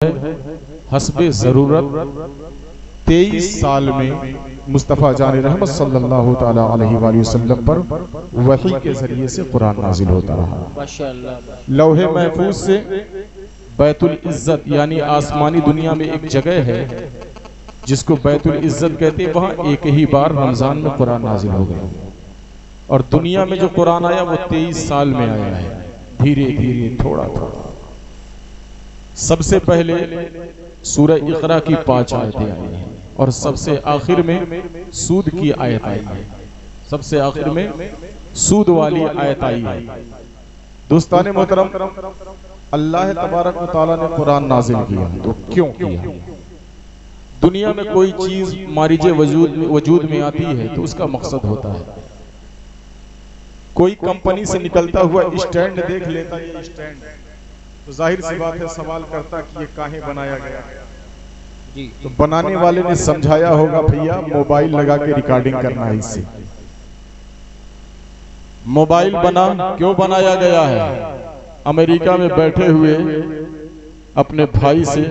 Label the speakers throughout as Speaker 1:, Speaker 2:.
Speaker 1: हस्बे ज़रूरत 23 साल में मुस्तफ़ा जान रहमत सल्लल्लाहु ताला अलैहि वसल्लम पर वही के जरिए से कुरान नाजिल होता रहा।
Speaker 2: माशाअल्लाह।
Speaker 1: लौहे महफूज से बैतुल इज्जत यानी आसमानी दुनिया में एक जगह है जिसको बैतुल इज्जत कहते हैं, वहां एक ही बार रमजान में कुरान नाजिल हो गया और दुनिया में जो कुरान आया वो 23 साल में आया है, धीरे धीरे थोड़ा थोड़ा। सबसे पहले सूरह इक़रा की 5 आयतें आई हैं और सबसे आखिर में सूद की आयत आई है। सबसे आखिर में सूद वाली आयत आई है। दोस्ताने मोहतरम, अल्लाह तबारक व तआला ने कुरान नाजिल किया तो क्यों किया? दुनिया में कोई चीज मारिजे वजूद में आती है तो उसका मकसद होता है। कोई कंपनी से निकलता हुआ स्टैंड देख लेता है, ये स्टैंड तो जाहिर सी बात है सवाल करता कि ये काहे बनाया गया जी। तो बनाने वाले ने समझाया होगा भैया मोबाइल लगा के रिकॉर्डिंग करना है, इससे मोबाइल बना। क्यों बनाया गया है? अमेरिका में बैठे हुए अपने भाई से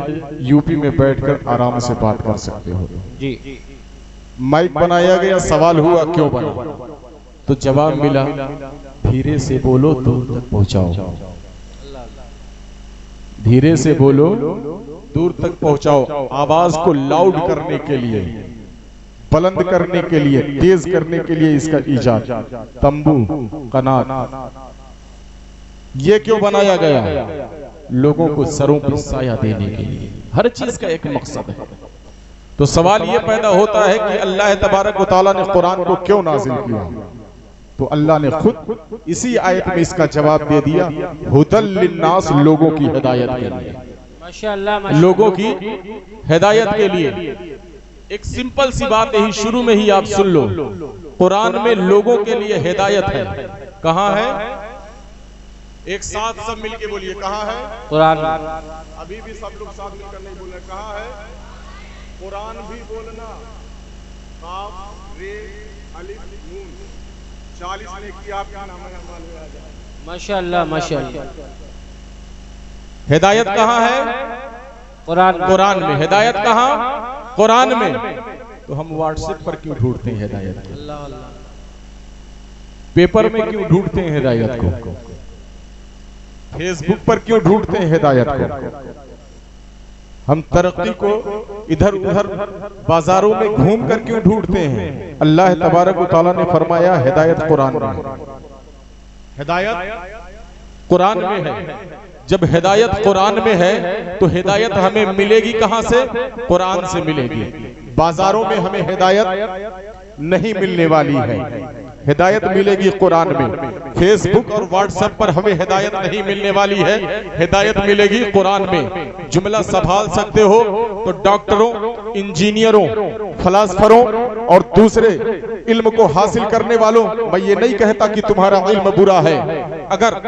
Speaker 1: यूपी में बैठकर आराम से बात कर सकते हो जी। माइक बनाया गया, सवाल हुआ क्यों बना? तो जवाब मिला धीरे से बोलो दूर तक पहुंचाओ, धीरे से बोलो दूर तक पहुंचाओ। आवाज को लाउड करने के लिए, बुलंद करने के लिए, तेज करने के लिए इसका इजाद। तंबू, कनात, ये क्यों बनाया गया? लोगों को सरों पर साया देने के लिए। हर चीज का एक मकसद है। तो सवाल ये पैदा होता है कि अल्लाह तबारक व तआला ने कुरान को क्यों नाजिल किया? तो अल्लाह ने खुद इसी आयत में इसका जवाब दे दिया, हुदल लिन्नास, लोगों की हिदायत के लिए।
Speaker 2: माशाअल्लाह,
Speaker 1: लोगों की हिदायत के लिए। एक सिंपल सी बात है, शुरू में ही आप सुन लो, कुरान में लोगों के लिए हिदायत है। कहाँ है? एक साथ सब मिलके बोलिए, कहाँ है? कुरान। अभी भी सब लोग साथ मिलकर नहीं बोल रहे, कहाँ है? कुरान भी बोलना। काफ, रे, अलिफ, नून, 40 ने किया आपका नाम है।
Speaker 2: माशाअल्लाह माशाअल्लाह।
Speaker 1: हिदायत कहाँ है?
Speaker 2: कुरान।
Speaker 1: कुरान में। हिदायत कहाँ? कुरान में। तो हम व्हाट्सएप पर क्यों ढूंढते हैं हिदायत को?
Speaker 2: अल्लाह अल्लाह।
Speaker 1: पेपर में क्यों ढूंढते हैं हिदायत को? फेसबुक पर क्यों ढूंढते हैं हिदायत को? हम तरक्की को इधर उधर बाजारों में घूम कर क्यों ढूंढते हैं? अल्लाह तबारक व तआला ने फरमाया हिदायत कुरान में है। हिदायत कुरान में है। जब हिदायत कुरान में है तो हिदायत हमें मिलेगी कहां से? कुरान से मिलेगी। बाजारों में हमें हिदायत नहीं मिलने वाली है, हिदायत मिलेगी कुरान में। फेसबुक और व्हाट्सएप पर हमें हिदायत नहीं मिलने वाली है, हिदायत मिलेगी कुरान में। जुमला संभाल सकते हो तो डॉक्टरों, इंजीनियरों, फलासफरों और दूसरे इल्म को हासिल करने वालों, मैं ये नहीं कहता कि तुम्हारा इल्म बुरा है। अगर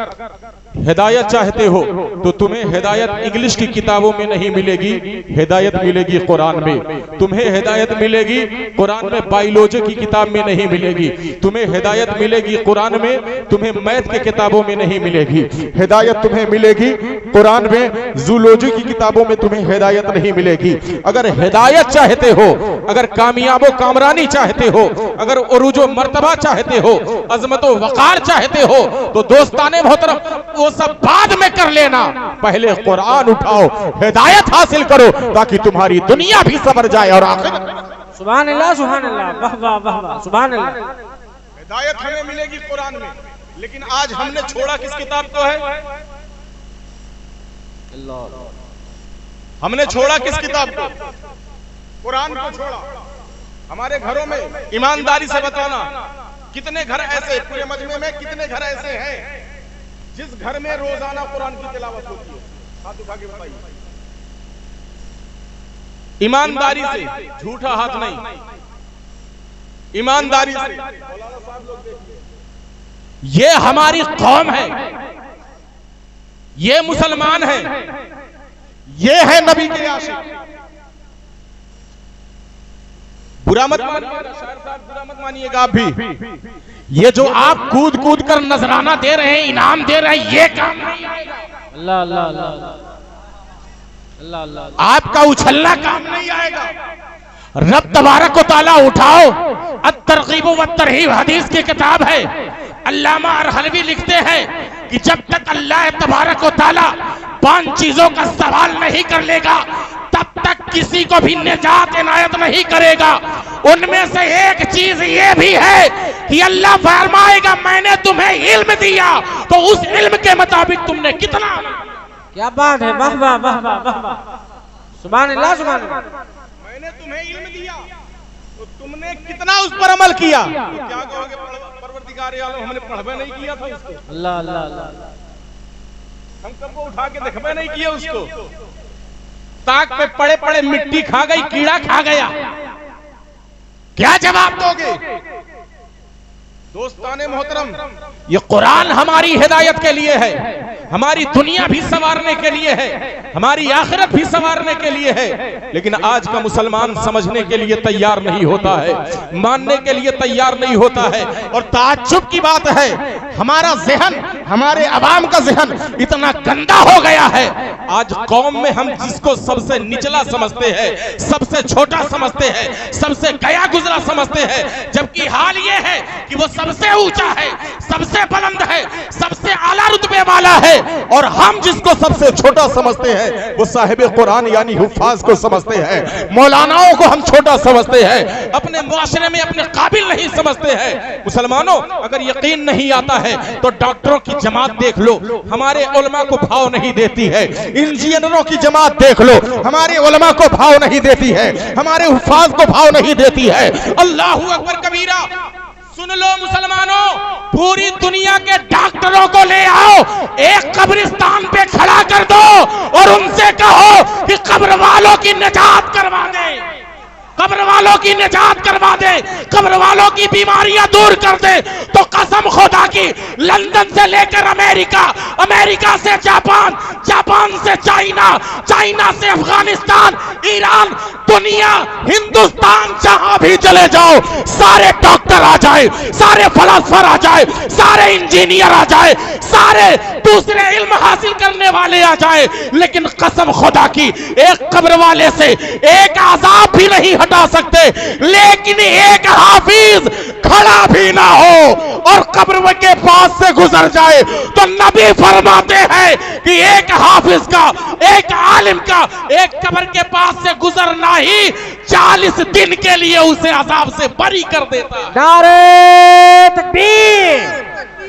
Speaker 1: हिदायत चाहते हो तो तुम्हें हिदायत इंग्लिश की किताबों में नहीं मिलेगी, हिदायत मिलेगी कुरान में। तुम्हें हिदायत मिलेगी कुरान में बायोलॉजी की किताब में नहीं मिलेगी। तुम्हें हिदायत मिलेगी कुरान में, तुम्हें मैथ के किताबों में नहीं मिलेगी। हिदायत तुम्हें मिलेगी कुरान में, जूलॉजी की किताबों में तुम्हें हिदायत नहीं मिलेगी। अगर हिदायत चाहते हो, अगर कामयाबो कामरानी चाहते हो, अगर उरूजो मर्तबा चाहते हो, अजमतो वकार चाहते हो, तो दोस्ताने मोहतरम वो सब बाद में कर लेना, पहले कुरान उठाओ, हिदायत हासिल करो ताकि तुम्हारी दुनिया भी संवर जाए और आखिरत।
Speaker 2: सुभान अल्लाह सुभान अल्लाह, वाह वाह वाह वाह, सुभान अल्लाह।
Speaker 1: हिदायत हमें मिलेगी कुरान में, लेकिन आज हमने छोड़ा किस किताब को है? हमने छोड़ा किस किताब को? कुरान को छोड़ा। हमारे घरों में ईमानदारी से बताना, कितने घर ऐसे, पूरे मजमे में कितने घर ऐसे हैं जिस घर में रोजाना कुरान की तिलावत होती है? हाथ उठा के बताइए। ईमानदारी से, झूठा हाथ नहीं, ईमानदारी से। ये हमारी कौम है, ये मुसलमान है, ये है नबी के आशिक। बुरा मत मानिएगा आप भी। ये जो आप कूद कूद कर नजराना दे रहे हैं, इनाम दे रहे हैं, ये काम नहीं आएगा।
Speaker 2: अल्लाह अल्लाह अल्लाह। अल्लाह अल्लाह।
Speaker 1: आपका उछलना काम नहीं आएगा। रब तबारक व तआला उठाओ। अत-तरगीब व तरहीब हदीस की किताब है। अल्लामा अरहलवी लिखते हैं कि जब तक अल्लाह तबारक व तआला 5 चीजों का सवाल नहीं कर लेगा तब तक किसी को भी निजात इनायत नहीं करेगा। उनमें से एक चीज ये भी है कि अल्लाह फरमाएगा मैंने तुम्हें इल्म दिया तो उस इल्म के मुताबिक तुमने कितना।
Speaker 2: क्या बात है, वाह वाह वाह वाह वाह वाह, सुभान अल्लाह सुभान अल्लाह।
Speaker 1: मैंने तुम्हें इल्म दिया तो तुमने कितना उस पर अमल किया। तो क्या कहोगे परवरदिगार आलम हमने पढ़वे नहीं किया था उसको।
Speaker 2: अल्लाह अल्लाह अल्लाह।
Speaker 1: हम सबको उठा के देखबे नहीं किया उसको। ताक पे पड़े पड़े मिट्टी खा गई, कीड़ा खा गया, क्या जवाब दोगे। दोस्ताने मोहतरम, ये कुरान हमारी हिदायत के लिए है, हमारी दुनिया भी संवारने के लिए है, हमारी आखिरत भी संवारने के लिए है। लेकिन आज का मुसलमान समझने के लिए तैयार नहीं होता है, मानने के लिए तैयार नहीं होता है। और ताज्जुब की बात है हमारा ज़हन, हमारे अवाम का ज़हन इतना गंदा हो गया है। आज कौम में हम जिसको सबसे निचला समझते हैं, सबसे छोटा समझते हैं, सबसे गया गुजरा समझते हैं, जबकि हाल ये है कि वो सबसे ऊंचा है, सबसे बुलंद है, सबसे आला रुतबे वाला है। और हम जिसको सबसे छोटा समझते हैं वो साहिब कुरान यानी हुफ्फाज को समझते हैं, मौलानाओं को हम छोटा समझते हैं, अपने मुआशरे में अपने काबिल नहीं समझते हैं। मुसलमानों, अगर यकीन नहीं आता है तो डॉक्टरों की जमात देख लो, हमारे उलमा को भाव नहीं देती है। इंजीनियरों की जमात देख लो, हमारे उलमा को भाव नहीं देती है, हमारे हुफ्फाज को भाव नहीं देती है। अल्लाहू अकबर कबीरा। सुन लो मुसलमानों, पूरी दुनिया के डॉक्टरों को ले आओ, एक कब्रिस्तान पे खड़ा कर दो और उनसे कहो कि कब्र वालों की निजात करवा दे, कब्र वालों की निजात करवा दे, कब्र वालों की बीमारियां दूर कर दे। तो कसम खुदा की, लंदन से लेकर अमेरिका, अमेरिका से जापान, जापान से चाइना, चाइना से अफगानिस्तान, ईरान, दुनिया, हिंदुस्तान, जहां भी चले जाओ सारे डॉक्टर आ जाए, सारे फलासफर आ जाए, सारे इंजीनियर आ जाए, सारे दूसरे इल्म हासिल करने वाले आ जाए, लेकिन कसम खुदा की एक कब्र वाले से एक आजाब भी नहीं हटा सकते। लेकिन एक हाफिज खड़ा भी ना हो और कब्र के पास से गुजर जाए तो नबी फरमाते हैं कि एक हाफिज का, एक आलिम का एक कब्र के पास से गुजरना ही 40 दिन के लिए उसे अजाब से बरी कर देता है।
Speaker 2: नारे तकबीर,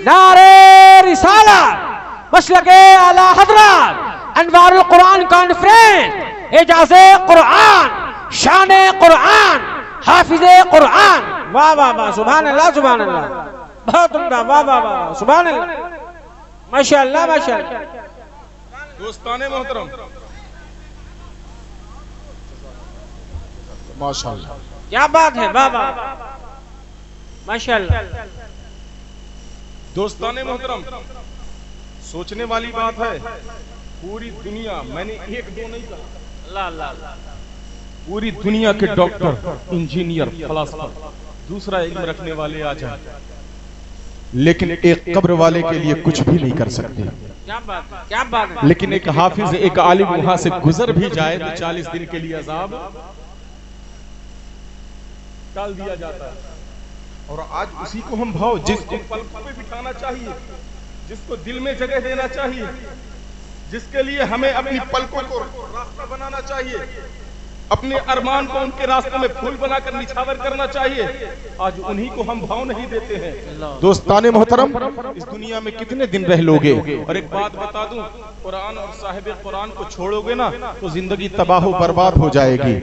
Speaker 2: नारे रिसालत, मसलके आला हजरत, अनवारुल कुरान कॉन्फ्रेंस, एजाज़े कुरान, शाने कुरान, हाफिज़े कुरान। वाह वाह वाह, सुभान अल्लाह सुभान अल्लाह, बहुत उम्दा, वाह वाह वाह, सुभान अल्लाह, माशाअल्लाह माशाअल्लाह।
Speaker 1: दोस्ताने मोहतरम, माशाअल्लाह,
Speaker 2: क्या बात है, वाह वाह माशाअल्लाह।
Speaker 1: दोस्ताने मोहतरम, सोचने वाली बात है, पूरी दुनिया, मैंने एक दो नहीं कहा,
Speaker 2: अल्लाह अल्लाह,
Speaker 1: पूरी दुनिया के डॉक्टर, इंजीनियर, फलासफर, दूसरा इल्म रखने वाले आ जाए, लेकिन एक कब्र वाले के लिए कुछ भी नहीं कर सकते।
Speaker 2: क्या बात है, क्या बात है।
Speaker 1: लेकिन एक हाफिज, एक आलिम वहां से गुजर भी जाए तो 40 दिन के लिए अजाब टाल दिया जाता है। और आज उसी को हम भाव, जिसको पलकों पे बिठाना चाहिए, जिसको दिल में जगह देना चाहिए, जिसके लिए हमें अपनी पलकों को रास्ता बनाना चाहिए, अपने अरमान को उनके रास्ते में फूल बनाकर निछावर करना चाहिए, आज उन्हीं को हम भाव नहीं देते हैं। दोस्ताने मोहतरम, इस दुनिया में कितने दिन रह लोगे। और एक बात बता दूं, कुरान और साहिब कुरान को छोड़ोगे ना तो जिंदगी तबाह बर्बाद हो जाएगी।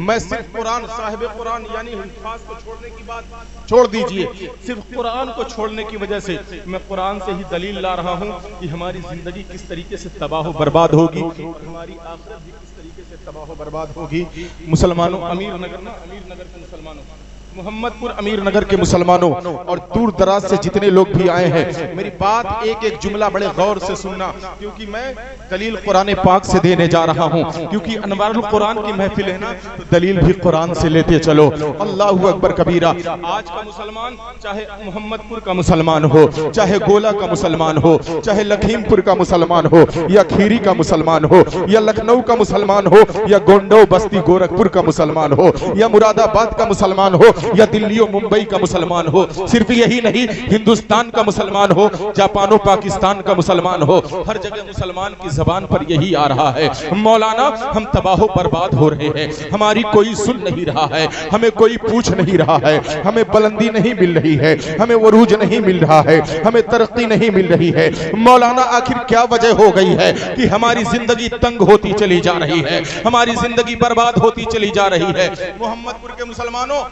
Speaker 1: मैं सिर्फ कुरान, साहिब कुरान यानी हुफ्फाज को छोड़ने की बात छोड़ दीजिए, सिर्फ कुरान को छोड़ने की वजह से मैं कुरान से ही दलील ला रहा हूँ कि हमारी जिंदगी किस तरीके से तबाह बर्बाद होगी, हमारी आखिरत भी किस तरीके से तबाह बर्बाद होगी। मुसलमानों, अमीर नगर के मुसलमानों, मोहम्मदपुर अमीर नगर के मुसलमानों और दूर दराज से जितने लोग भी आए हैं, मेरी बात एक एक जुमला बड़े गौर से सुनना, क्योंकि मैं दलील कुरान पाक से देने जा रहा हूं। क्योंकि अनवारुल कुरान की महफिल है ना, तो दलील भी कुरान से लेते चलो। अल्लाहु अकबर कबीरा। आज का मुसलमान, चाहे मोहम्मदपुर का मुसलमान हो, चाहे गोला का मुसलमान हो, चाहे लखीमपुर का मुसलमान हो, या खीरी का मुसलमान हो, या लखनऊ का मुसलमान हो, या गोंडो बस्ती गोरखपुर का मुसलमान हो, या मुरादाबाद का मुसलमान हो, या दिल्ली और मुंबई का मुसलमान हो, सिर्फ यही नहीं, हिंदुस्तान का मुसलमान हो, जापान और पाकिस्तान का मुसलमान हो, हर जगह मुसलमान की जबान पर यही आ रहा है, मौलाना हम तबाह बर्बाद हो रहे हैं, हमारी कोई सुन नहीं रहा है, हमें कोई पूछ नहीं रहा है, हमें बुलंदी नहीं मिल रही है, हमें वरूज नहीं मिल रहा है, हमें तरक्की नहीं मिल रही है। मौलाना आखिर क्या वजह हो गई है कि हमारी जिंदगी तंग होती चली जा रही है, हमारी जिंदगी बर्बाद होती चली जा रही है। मोहम्मदपुर के मुसलमानों,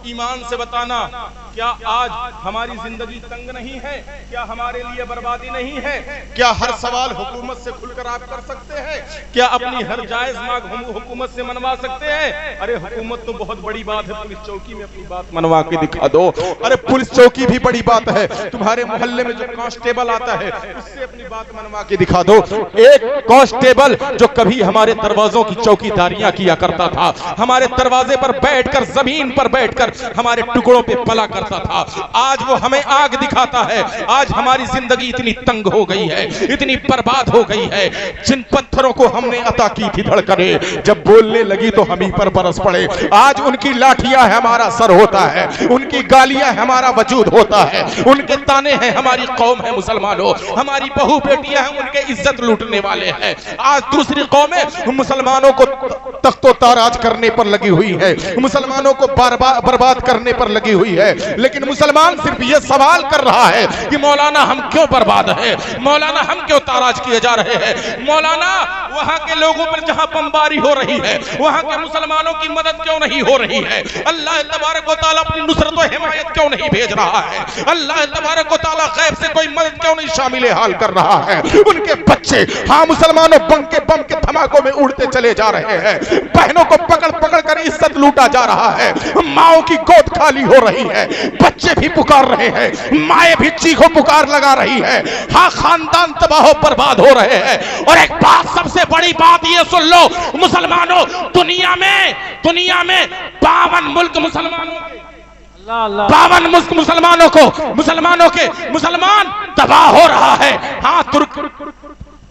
Speaker 1: ईमान से बताना, क्या आज हमारी जिंदगी तंग नहीं है? क्या हमारे लिए बर्बादी नहीं है? क्या हर सवाल हुकूमत से खुलकर आप कर सकते हैं? क्या अपनी हर जायज मांग हुकूमत से मनवा सकते हैं? अरे हुकूमत तो बहुत बड़ी बात है, पुलिस चौकी में अपनी बात मनवा के दिखा दो। अरे पुलिस चौकी भी बड़ी बात है, तुम्हारे मोहल्ले में जो कांस्टेबल आता है उससे अपनी बात मनवा के दिखा दो। एक कांस्टेबल जो कभी हमारे दरवाजों की चौकीदारियां किया करता था, हमारे दरवाजे पर बैठकर, जमीन पर बैठकर हमारे टुकड़ों पे पला करता था, आज वो हमें आग दिखाता है। आज हमारी जिंदगी इतनी तंग हो गई है, इतनी बर्बाद हो गई है, जिन पत्थरों को हमने अता की थी धड़कने, जब बोलने लगी तो हम ही पर बरस पड़े। आज उनकी लाठियां हमारा सर होता है, उनकी गालियां हमारा वजूद होता है, उनके ताने हैं हमारी कौम है मुसलमानों, हमारी बहू बेटियां हैं उनके इज्जत लूटने वाले हैं। आज दूसरी कौमें मुसलमानों को तख्तो ताराज करने पर लगी हुई है, मुसलमानों को बर्बाद करने पर लगी हुई है, लेकिन मुसलमान सिर्फ ये सवाल कर रहा है कि मौलाना हम क्यों बर्बाद हैं, मौलाना हम क्यों ताराज किए जा रहे हैं, मौलाना वहां के लोगों पर जहां बमबारी हो रही है वहां के मुसलमानों की मदद क्यों नहीं हो रही है, अल्लाह तबारक व तआला अपनी नुसरत व हिमायत क्यों नहीं भेज रहा है, अल्लाह तबारक व तआला गैब से कोई मदद क्यों नहीं शामिल हाल कर रहा है। उनके बच्चे, हाँ मुसलमानों, बम के धमाकों में उड़ते चले जा रहे हैं, बहनों को पकड़ पकड़ कर इज्जत लूटा जा रहा है, माओ की गोद खाली हो रही है, बच्चे भी पुकार रहे हैं, माए भी चीखों पुकार लगा रही है, हाँ खानदान तबाह बर्बाद हो रहे हैं। और एक बात, सबसे बड़ी बात ये सुन लो मुसलमानों, दुनिया में 52 मुल्क मुसलमानों, 52 मुल्क मुसलमान तबाह हो रहा है। हाँ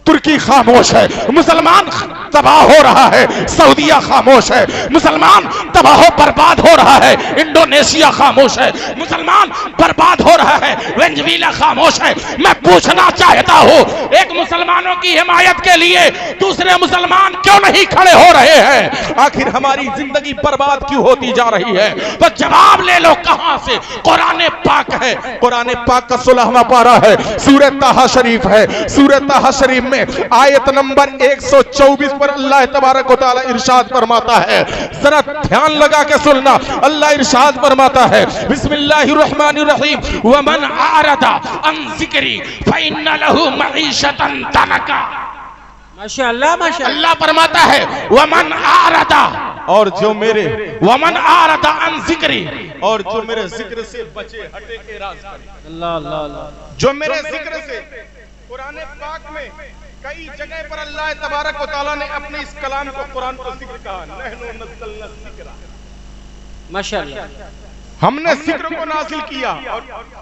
Speaker 1: तुर्की खामोश है, मुसलमान तबाह हो रहा है, सऊदीया खामोश है, मुसलमान तबाह बर्बाद हो रहा है, इंडोनेशिया खामोश है, मुसलमान बर्बाद हो रहा है, वेनेजुएला खामोश है। मैं पूछना चाहता हूं, एक मुसलमानों की हिमायत के लिए दूसरे मुसलमान क्यों नहीं खड़े हो रहे हैं? आखिर हमारी जिंदगी बर्बाद क्यों होती जा रही है? तो जवाब ले लो कहां से? कुरान पाक है, कुरान पाक का 16वां पारा है, सूरह ताहा शरीफ है, सूरह ताहा शरीफ में आयत नंबर 124 पर अल्लाह तबारक व तआला इरशाद फरमाता है, जरा ध्यान लगा के सुनना। अल्लाह इरशाद फरमाता है, बिस्मिल्लाहिर रहमानिर रहीम, वमन आरदा अन ज़िक्री फइन्न लहू मईशतन तनका।
Speaker 2: माशाअल्लाह माशाअल्लाह।
Speaker 1: अल्लाह फरमाता है वमन आरदा, और जो मेरे, वमन आरदा अन ज़िक्री, और जो मेरे जिक्र से बचे हटे के राज करे।
Speaker 2: अल्लाह अल्लाह अल्लाह।
Speaker 1: जो मेरे जिक्र से, कुरान पाक में कई जगह पर अल्लाह तबारक व तआला ने अपने इस कलाम को, कुरान को जिक्र कहा, नहनु नज़्ज़लना ज़िक्रा,
Speaker 2: माशाअल्लाह
Speaker 1: हमने जिक्र को नाज़िल किया,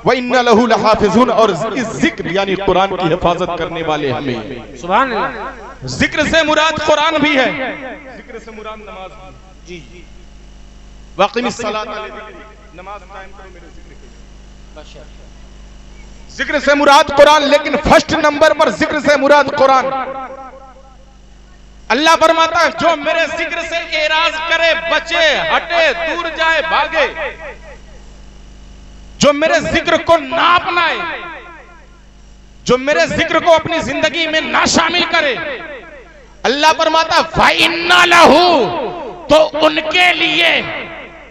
Speaker 1: व इन्ना लहू लहाफ़िज़ून, और इस जिक्र यानी कुरान की हिफाजत करने वाले हमें।
Speaker 2: सुभान अल्लाह।
Speaker 1: जिक्र से मुराद कुरान भी है, जिक्र से मुराद नमाज भी। जी, वाक़िमिस सलात, नमाज कायम करो मेरे जिक्र के। माशाअल्लाह। जिक्र से मुराद कुरान, लेकिन फर्स्ट नंबर पर जिक्र से मुराद कुरान। अल्लाह फरमाता है, जो मेरे जिक्र से एराज करे, बचे, हटे, दूर जाए, भागे, जो मेरे जिक्र को ना अपनाए, जो मेरे जिक्र को अपनी जिंदगी में ना शामिल करे, अल्लाह फरमाता फ़इन्ना लहू, तो उनके लिए,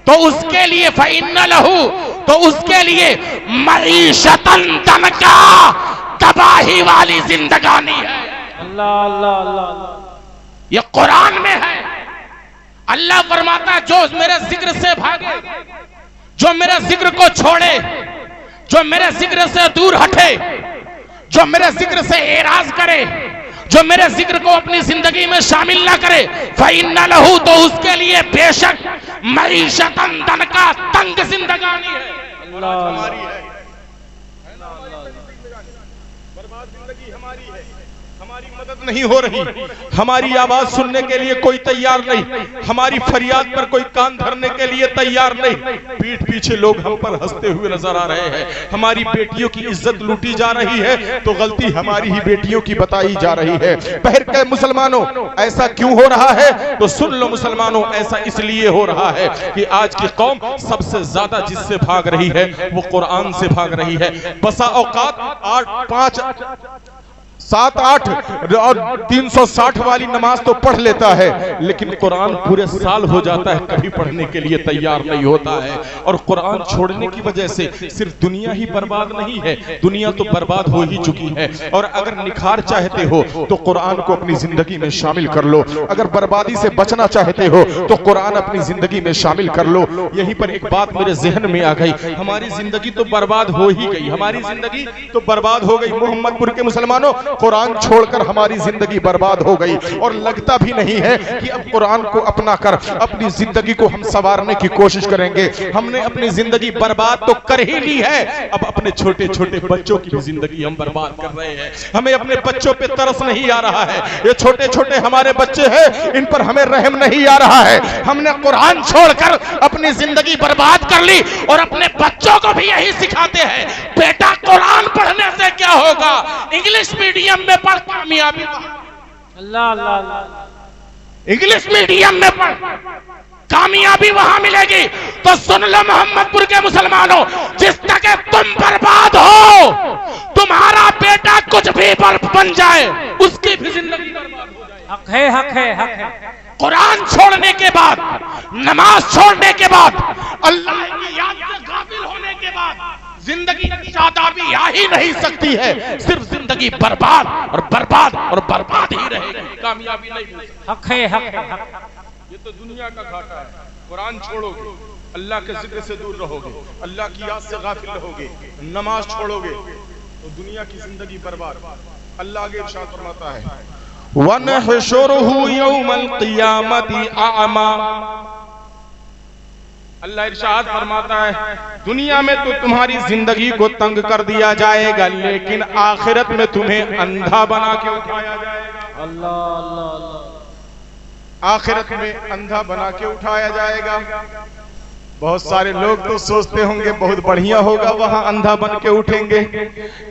Speaker 1: तो उसके लिए, फ़इन्ना लहू, तो उसके लिए मईशतन तनका, तबाही वाली जिंदगानी है।
Speaker 2: अल्लाह अल्लाह अल्लाह।
Speaker 1: ये कुरान में है। अल्लाह फरमाता है, जो मेरे जिक्र से भागे, जो मेरे जिक्र को छोड़े, जो मेरे जिक्र से दूर हटे, जो मेरे जिक्र से एराज करे, जो मेरे जिक्र को अपनी जिंदगी में शामिल ना करे, फ़इन्ना लहू, तो उसके लिए बेशक मईशतन, धन का तंग जिंदगानी है। हमारी है, बर्बाद जिंदगी हमारी है, हमारी मदद नहीं हो रही, हमारी आवाज सुनने के लिए कोई तैयार नहीं, हमारी फरियाद पर कोई कान धरने के लिए तैयार नहीं। पीठ पीछे लोग हम पर हंसते हुए नजर आ रहे हैं। हमारी बेटियों की इज्जत लूटी जा रही है तो गलती हमारी ही बेटियों की बताई जा रही है। बहर के मुसलमानों, ऐसा क्यों हो रहा है? तो सुन लो मुसलमानों, ऐसा इसलिए हो रहा है कि आज की कौम सबसे ज्यादा जिससे भाग रही है वो कुरान से भाग रही है। बसा औकात 8, 5, 7, 8 और 360 वाली नमाज तो पढ़ लेता है, लेकिन कुरान पूरे साल हो जाता है कभी पढ़ने के लिए तैयार नहीं होता है। और कुरान छोड़ने की वजह से सिर्फ दुनिया ही बर्बाद नहीं है, दुनिया तो बर्बाद हो ही चुकी है। और अगर निखार चाहते हो तो कुरान को अपनी जिंदगी में शामिल कर लो, अगर बर्बादी से बचना चाहते हो तो कुरान अपनी जिंदगी में शामिल कर लो। यहीं पर एक बात मेरे जहन में आ गई, हमारी जिंदगी तो बर्बाद हो ही गई, हमारी जिंदगी तो बर्बाद हो गई। मोहम्मदपुर के मुसलमानों, कुरान छोड़कर हमारी जिंदगी बर्बाद हो गई और लगता भी नहीं है कि अब कुरान को अपना कर अपनी जिंदगी को हम संवारने की कोशिश करेंगे। हमने अपनी जिंदगी बर्बाद तो कर ही ली है, अब अपने छोटे छोटे बच्चों की भी जिंदगी हम बर्बाद कर रहे हैं। हमें अपने बच्चों पे तरस नहीं आ रहा है, ये छोटे छोटे हमारे बच्चे हैं, इन पर हमें रहम नहीं आ रहा है। हमने कुरान छोड़कर अपनी जिंदगी बर्बाद कर ली और अपने बच्चों को भी यही सिखाते हैं, बेटा कुरान पढ़ने से क्या होगा, इंग्लिश मीडियम में पढ़ कामयाबी,
Speaker 2: अल्लाह अल्लाह अल्लाह,
Speaker 1: इंग्लिश मीडियम में पढ़ कामयाबी वहां मिलेगी। तो सुन लो मोहम्मदपुर के मुसलमानों, जिस तक तुम बर्बाद हो, तुम्हारा बेटा कुछ भी बन जाए उसकी भी जिंदगी बर्बाद हो जाए।
Speaker 2: हक है, हक है, हक है।
Speaker 1: कुरान छोड़ने के बाद, नमाज छोड़ने के बाद, अल्लाह की याद से गाफिल होने के बाद जिंदगी शादाबी आ ही नहीं सकती है। सिर्फ जिंदगी बर्बाद और बर्बाद और बर्बाद ही रहेगी, कामयाबी नहीं।
Speaker 2: हक है, हक है, हक है।
Speaker 1: ये तो दुनिया का घाटा है। कुरान छोड़ोगे, अल्लाह के जिक्र से दूर रहोगे, अल्लाह की याद से गाफिल रहोगे, नमाज छोड़ोगे तो दुनिया की जिंदगी बर्बाद। अल्लाह आगे इरशाद फरमाता है, वनहशुरुहु यौमल क़ियामति अअमा। अल्लाह इरशाद फरमाता है, दुनिया में तो तुम्हारी जिंदगी को तंग कर दिया जाएगा, लेकिन आखिरत में तुम्हें अंधा बना के उठाया जाएगा।
Speaker 2: अल्लाह अल्लाह अल्लाह,
Speaker 1: आखिरत में अंधा बना के उठाया जाएगा। बहुत सारे लोग तो सोचते होंगे बहुत बढ़िया होगा वहां अंधा बन के उठेंगे,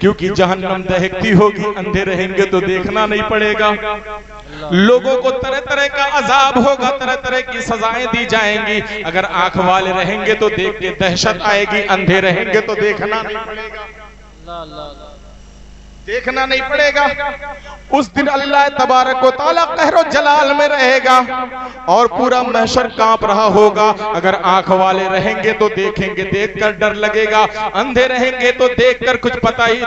Speaker 1: क्योंकि जहन्नम दहकती होगी, अंधे रहेंगे तो देखना नहीं पड़ेगा। लोगों को तरह तरह का अजाब होगा, तरह तरह की सजाएं दी जाएंगी। अगर आंख वाले रहेंगे तो देख के दहशत आएगी, अंधे रहेंगे तो देखना नहीं पड़ेगा,
Speaker 2: अल्लाह अल्लाह,
Speaker 1: देखना नहीं पड़ेगा। उस दिन अल्लाह तबारक व तआला कहरो जलाल में रहेगा और पूरा महशर कांप रहा होगा। अगर आंख वाले रहेंगे तो देखेंगे, देखकर डर लगेगा, अंधे रहेंगे तो देखकर कुछ पता ही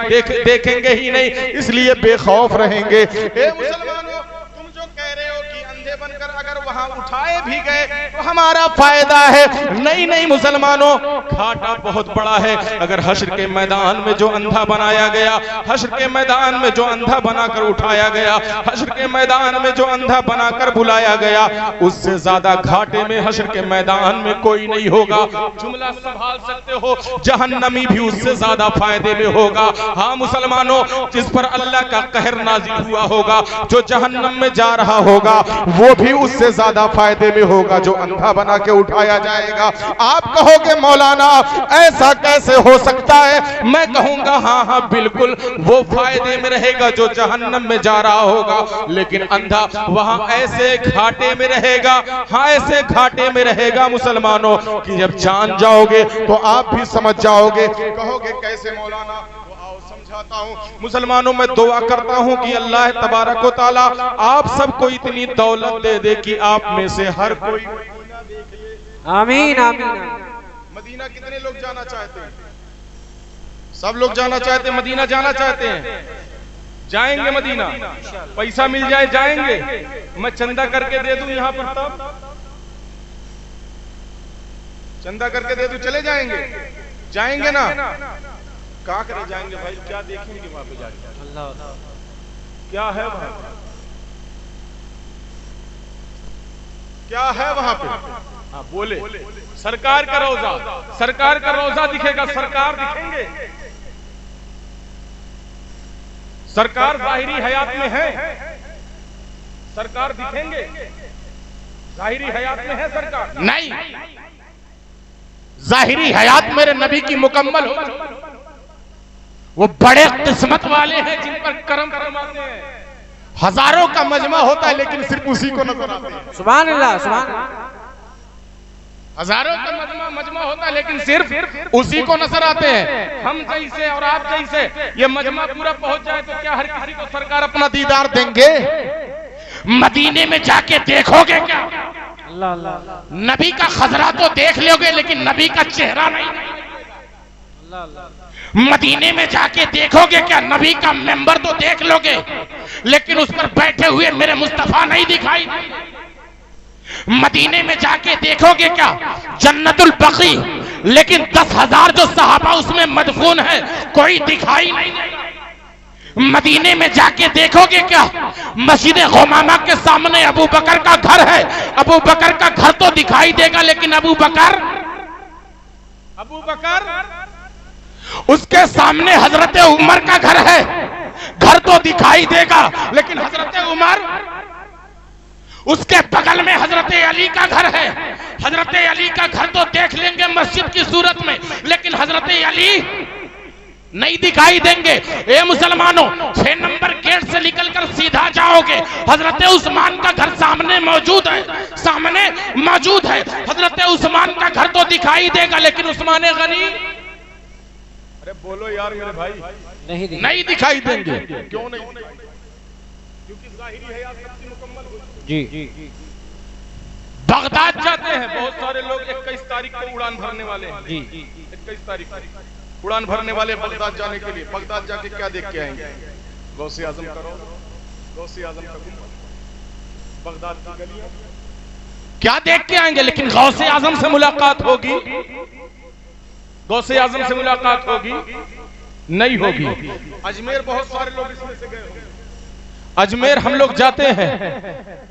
Speaker 1: देखेंगे ही नहीं, इसलिए बेखौफ रहेंगे। ए मुसलमानों, तुम जो कह रहे हो कि अंधे बनकर अगर वहां उठाए भी गए तो हमारा फायदा है, नहीं नहीं मुसलमानों, घाटा बहुत बड़ा है। अगर हश्र के मैदान में जो अंधा बनाया गया, हश्र के मैदान में जो अंधा बनाकर उठाया गया, हश्र के मैदान में जो अंधा बनाकर बुलाया गया, उससे ज्यादा घाटे में हश्र के मैदान में कोई नहीं होगा। जुमला संभाल सकते हो, जहन्नमी भी उससे ज्यादा फायदे में होगा। हाँ मुसलमानों, जिस पर अल्लाह का कहर नाजिल हुआ होगा, जो जहन्नम में जा रहा होगा, वो भी उससे ज्यादा फायदे में होगा जो अंधा बना के उठाया जाएगा। आप कहोगे मौलाना ऐसा कैसे हो सकता है? मैं कहूंगा हाँ हाँ बिल्कुल, वो फायदे में रहेगा जो जहन्नम में जा रहा होगा, लेकिन अंधा वहां ऐसे घाटे में रहेगा, हाँ ऐसे घाटे में रहेगा मुसलमानों कि जब जान जाओगे तो आप भी समझ जाओगे। कहोगे कैसे मौलाना? समझाता हूं मुसलमानों, मैं दुआ करता हूं कि अल्लाह तबारक व तआला आप सबको इतनी दौलत दे दे कि आप में से हर कोई
Speaker 2: आमीन आमीन।
Speaker 1: मदीना कितने लोग जाना चाहते हैं? सब लोग जाना चाहते हैं, मदीना जाना चाहते हैं। जाएंगे मदीना, पैसा मिल जाए जाएंगे। मैं चंदा करके दे दूं यहाँ पर, तब चंदा करके दे दो, चले जाएंगे? जाएंगे ना? कहाँ करे जाएंगे भाई? क्या देखेंगे वहां पे जाके?
Speaker 2: अल्लाह,
Speaker 1: क्या है वहां पे? क्या है वहां पे? हाँ बोले। सरकार का रोजा, सरकार का रोजा दिखेगा, सरकार दिखेंगे। सरकार जाहिरी हयात में है, सरकार दिखेंगे? जाहिरी हयात में है सरकार? नहीं, जाहिरी हयात मेरे नबी की मुकम्मल हो। वो बड़े किस्मत वाले हैं जिन पर करम फरमाते हैं। हजारों का मजमा होता है लेकिन सिर्फ उसी को नजर आते हैं।
Speaker 2: सुभान अल्लाह, सुभान अल्लाह।
Speaker 1: हजारों का मजमा होता है लेकिन सिर्फ उसी को नजर आते हैं। हम जैसे और आप जैसे ये मजमा पूरा पहुंच जाए तो क्या हर किसी को सरकार अपना दीदार देंगे? मदीने में जाके देखोगे क्या?
Speaker 2: अल्लाह अल्लाह,
Speaker 1: नबी का खजरा तो देख लोगे लेकिन नबी का चेहरा नहीं।
Speaker 2: अल्लाह अल्लाह,
Speaker 1: मदीने में जाके देखोगे क्या? नबी का मेंबर तो देख लोगे लेकिन उस पर बैठे हुए मेरे मुस्तफा नहीं दिखाई। मदीने में जाके देखोगे क्या? जन्नतुल बकी, लेकिन 10,000 जो सहाबा उसमें मदफून है कोई दिखाई नहीं देगा। मदीने में जाके देखोगे क्या? मस्जिद गुमामा के सामने अबू बकर का घर है, अबू बकर का घर तो दिखाई देगा लेकिन अबू बकर उसके सामने हजरत उमर का घर है, घर तो दिखाई देगा लेकिन हजरत उमर, उसके बगल में हजरत अली का घर है, हजरत अली का घर तो देख लेंगे मस्जिद की सूरत में लेकिन हजरत अली नहीं दिखाई देंगे। ए मुसलमानों, 6 नंबर गेट से निकलकर सीधा जाओगे, हजरत उस्मान का घर सामने मौजूद है, सामने मौजूद है। हजरत उस्मान का घर तो दिखाई देगा लेकिन उस्मान गनी, अरे बोलो यार मेरे भाई, नहीं दिखाई देंगे। क्यों नहीं? क्योंकि जाहिरी हयात सबकी मुकम्मल हो
Speaker 2: जी।
Speaker 1: बगदाद जाते हैं बहुत सारे लोग, 21 तारीख को उड़ान भरने वाले हैं जी। 21 तारीख उड़ान भरने वाले बगदाद जाने के लिए। बगदाद जाके क्या देख के आएंगे? गौसे आजम करो, गौसे आजम का गुंबद, बगदाद की गलियां, क्या देख के आएंगे? लेकिन गौसे आजम से मुलाकात होगी? गौसे आजम से मुलाकात होगी? नहीं होगी। अजमेर बहुत सारे लोग इसमें से गए होंगे। अजमेर हम लोग जाते हैं,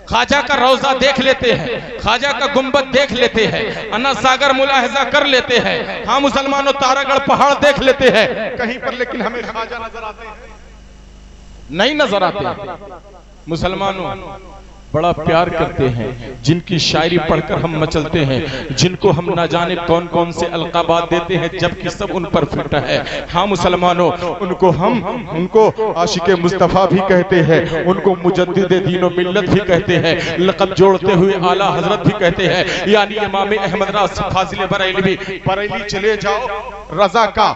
Speaker 1: ख्वाजा का रोजा देख लेते हैं, ख्वाजा का गुंबद देख लेते हैं, अन्ना सागर मुलाहिजा कर लेते हैं। हाँ मुसलमानों, तारागढ़ पहाड़ देख लेते हैं कहीं पर, लेकिन हमें ख्वाजा नजर आते हैं? नहीं नजर आते। मुसलमानों बड़ा प्यार करते हैं, जिनकी शायरी पढ़कर हम मचलते हैं, जिनको हम ना जाने कौन कौन से अलकाबात देते हैं जबकि सब उन पर फिट है। हाँ मुसलमानों, उनको आशिक मुस्तफ़ा भी कहते हैं, उनको मुजद्दिद दीन व मिल्लत भी कहते हैं, लक़ब जोड़ते हुए आला हजरत भी कहते हैं। यानी इमाम अहमद राज़ फाजिल बरेलवी, बरेली चले जाओ, रजा का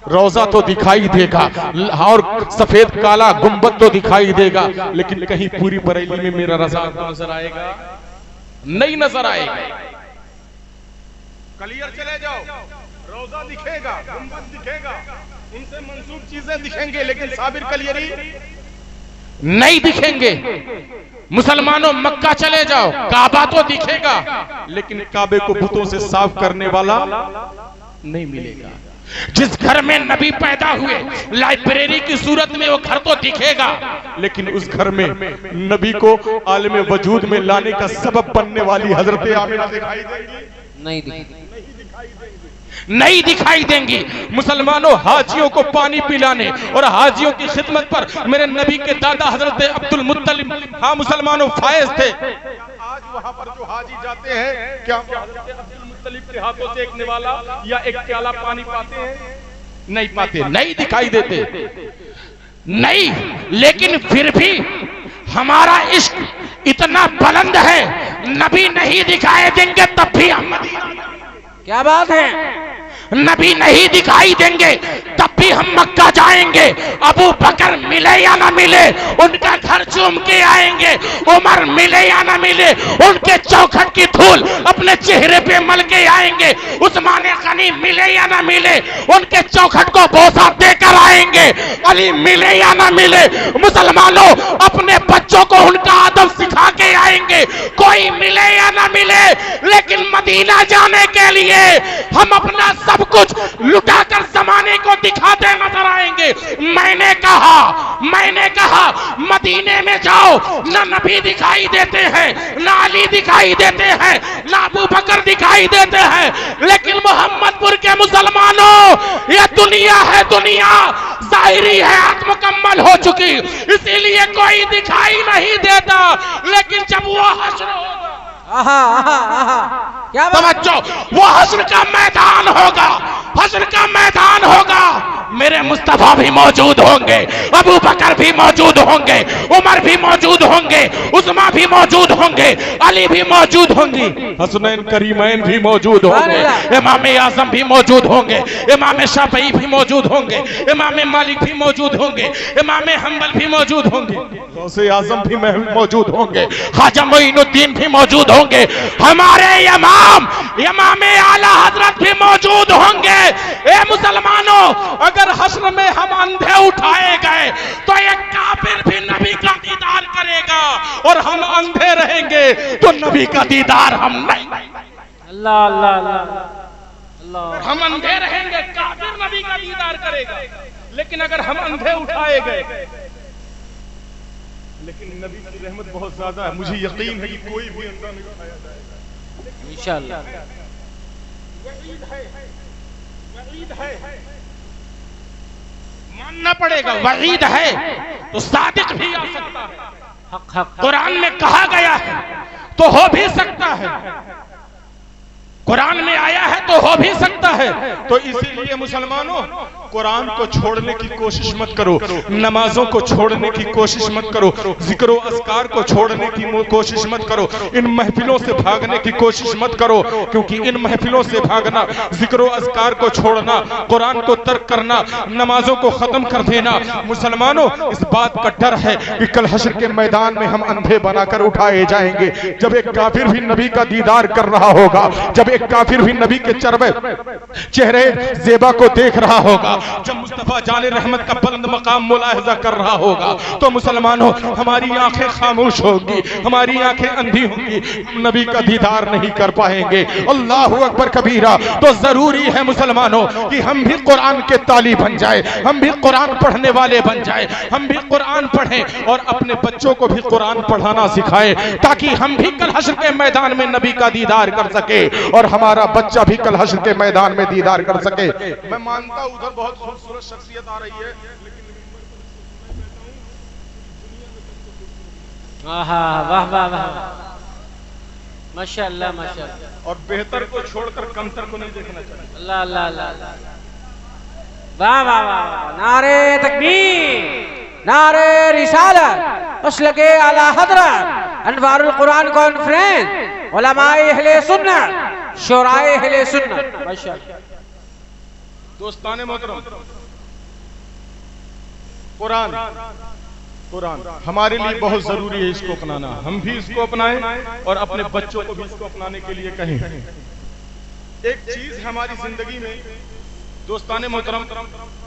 Speaker 1: रोजा तो दिखाई देगा और सफेद काला गुंबद तो दिखाई देगा, लेकिन कहीं पूरी बरेली में मेरा रजा नजर आएगा? नहीं नजर आएगा। कलियर चले जाओ, रोजा दिखेगा, गुंबद दिखेगा, उनसे मंसूब चीजें दिखेंगे लेकिन साबिर कलियरी नहीं दिखेंगे। मुसलमानों मक्का चले जाओ, काबा तो दिखेगा लेकिन काबे को बुतों से साफ करने वाला नहीं मिलेगा। जिस घर में नबी पैदा हुए, लाइब्रेरी की सूरत में वो घर तो दिखेगा लेकिन उस घर में नबी को आलम वजूद में लाने का सबब बनने वाली हजरत आमिना दिखाई देंगी? नहीं दिखाई देंगी। मुसलमानों, हाजियों को पानी पिलाने और हाजियों की खिदमत पर मेरे नबी के दादा हजरत अब्दुल मुत्तलिब, हाँ मुसलमानों, फायज थे। आज वहां पर जो हाजी जाते हैं, क्या हजरत अब्दुल मुत्तलिब के हाथों से एक निवाला या एक प्याला पानी पाते हैं? नहीं पाते, नहीं दिखाई देते। नहीं, लेकिन फिर भी हमारा इश्क इतना बुलंद है, नबी नहीं दिखाए देंगे तब भी हम।
Speaker 2: क्या बात है?
Speaker 3: नबी नहीं दिखाई देंगे तब भी हम मक्का जाएंगे। अबू बकर मिले या ना मिले उनका घर चूम के आएंगे। उमर मिले या ना मिले उनके चौखट की धूल अपने चेहरे पे मल के आएंगे। उस्मान गनी मिले या ना मिले उनके चौखट को बोसा देकर आएंगे। अली मिले या ना मिले मुसलमानों अपने बच्चों को उनका आदब सिखा के आएंगे। कोई मिले या ना मिले लेकिन मदीना जाने के लिए हम अपना सब कुछ लुटाकर जमाने को दिखाते नजर आएंगे। मैंने कहा मदीने में जाओ ना नबी दिखाई देते हैं, ना अली दिखाई देते हैं, ना अबू बकर दिखाई देते हैं, लेकिन मोहम्मदपुर के मुसलमानों ये दुनिया है, दुनिया जाहिरी है, आत्मकम्मल हो चुकी, इसीलिए कोई दिखाई नहीं देता। लेकिन जब वो हश्र होगा,
Speaker 2: क्या
Speaker 3: तवज्जो, वो हश्र का मैदान होगा, हश्र का मैदान होगा, मेरे मुस्तफा भी मौजूद होंगे, अबू बकर भी मौजूद होंगे, उमर भी मौजूद होंगे, उस्मान भी मौजूद होंगे, अली भी मौजूद होंगी,
Speaker 1: हसनैन करीमैन भी मौजूद होंगे,
Speaker 3: इमाम आजम भी मौजूद होंगे, इमाम शाफई भी मौजूद होंगे, इमाम मालिक भी मौजूद होंगे, इमाम हम्बल भी मौजूद होंगे,
Speaker 1: गौसे आजम भी मौजूद होंगे,
Speaker 3: ख्वाजा मोइनुद्दीन भी मौजूद होंगे, हमारे इमाम आला हजरत भी मौजूद होंगे। ए मुसलमानों, अगर हश्र में हम अंधे उठाए गए तो एक काफिर भी नबी का दीदार करेगा, और हम अंधे रहेंगे तो नबी का दीदार हम नहीं।
Speaker 2: अल्लाह अल्लाह अल्लाह,
Speaker 3: हम अंधे रहेंगे, काफिर नबी का दीदार करेगा, लेकिन अगर हम अंधे उठाए गए,
Speaker 1: लेकिन नबी की रहमत बहुत ज्यादा है, मुझे यकीन है कि कोई भी अंधा नहीं उठाया जाएगा
Speaker 2: इंशाअल्लाह।
Speaker 3: वईद है, मानना पड़ेगा, वईद है तो सादिक भी आ सकता है।
Speaker 2: हक हक
Speaker 3: कुरान में कहा गया है तो हो भी सकता है, कुरान में आया है तो हो भी सकता है।
Speaker 1: तो इसीलिए मुसलमानों, कुरान को छोड़ने की कोशिश मत करो, नमाजों को छोड़ने की कोशिश मत करो, जिक्र व अस्कार को छोड़ने की कोशिश मत करो, इन महफिलों से भागने की कोशिश मत करो, क्योंकि इन महफिलों से भागना, जिक्र व अस्कार को छोड़ना, कुरान को तर्क करना, नमाजों को खत्म कर देना, मुसलमानों इस बात का डर है कि कल हश्र के मैदान में हम अंधे बनाकर उठाए जाएंगे। जब एक काफिर भी नबी का दीदार कर रहा होगा, जब एक काफिर भी नबी के चेहरे ज़ेबा को देख रहा होगा, जब मुस्तफा जाने रहमत का बुलंद मकाम मुलाहिजा कर रहा होगा, तो मुसलमानों हमारी आंखें खामोश होंगी, हमारी आंखें अंधी होंगी, नबी का दीदार नहीं कर पाएंगे। अल्लाहु अकबर कबीरा। तो जरूरी है मुसलमानों कि हम भी कुरान के ताली बन जाए, हम भी कुरान पढ़ने वाले बन जाए, हम भी कुरान पढ़ें और अपने बच्चों को भी कुरान पढ़ाना सिखाएं, ताकि हम भी कल हश्र के मैदान में नबी का दीदार कर सके और हमारा बच्चा भी कल हश्र के मैदान में दीदार कर सके। मैं मानता हूं उधर बहुत खूबसूरत शख्सियत आ रही है,
Speaker 2: वाह वाह वाह, माशाअल्लाह माशाअल्लाह,
Speaker 1: और बेहतर को छोड़कर कमतर को नहीं देखना चाहिए।
Speaker 2: अल्लाह अल्लाह अल्लाह, वाह वाह वाह, नारे तकबीर, नारे रिसालत, मसलके आला हजरत, अनवारुल कुरान कॉन्फ्रेंस, उलमाए अहले सुन्नत, शोराए अहले सुन्नत, माशाअल्लाह।
Speaker 1: दोस्ताने मोहतरम, कुरान हमारे लिए बहुत जरूरी है, इसको अपनाना, हम भी इसको अपनाएं और अपने बच्चों को भी इसको अपनाने के लिए कहें। एक चीज हमारी जिंदगी में दोस्ताने मोहतरम,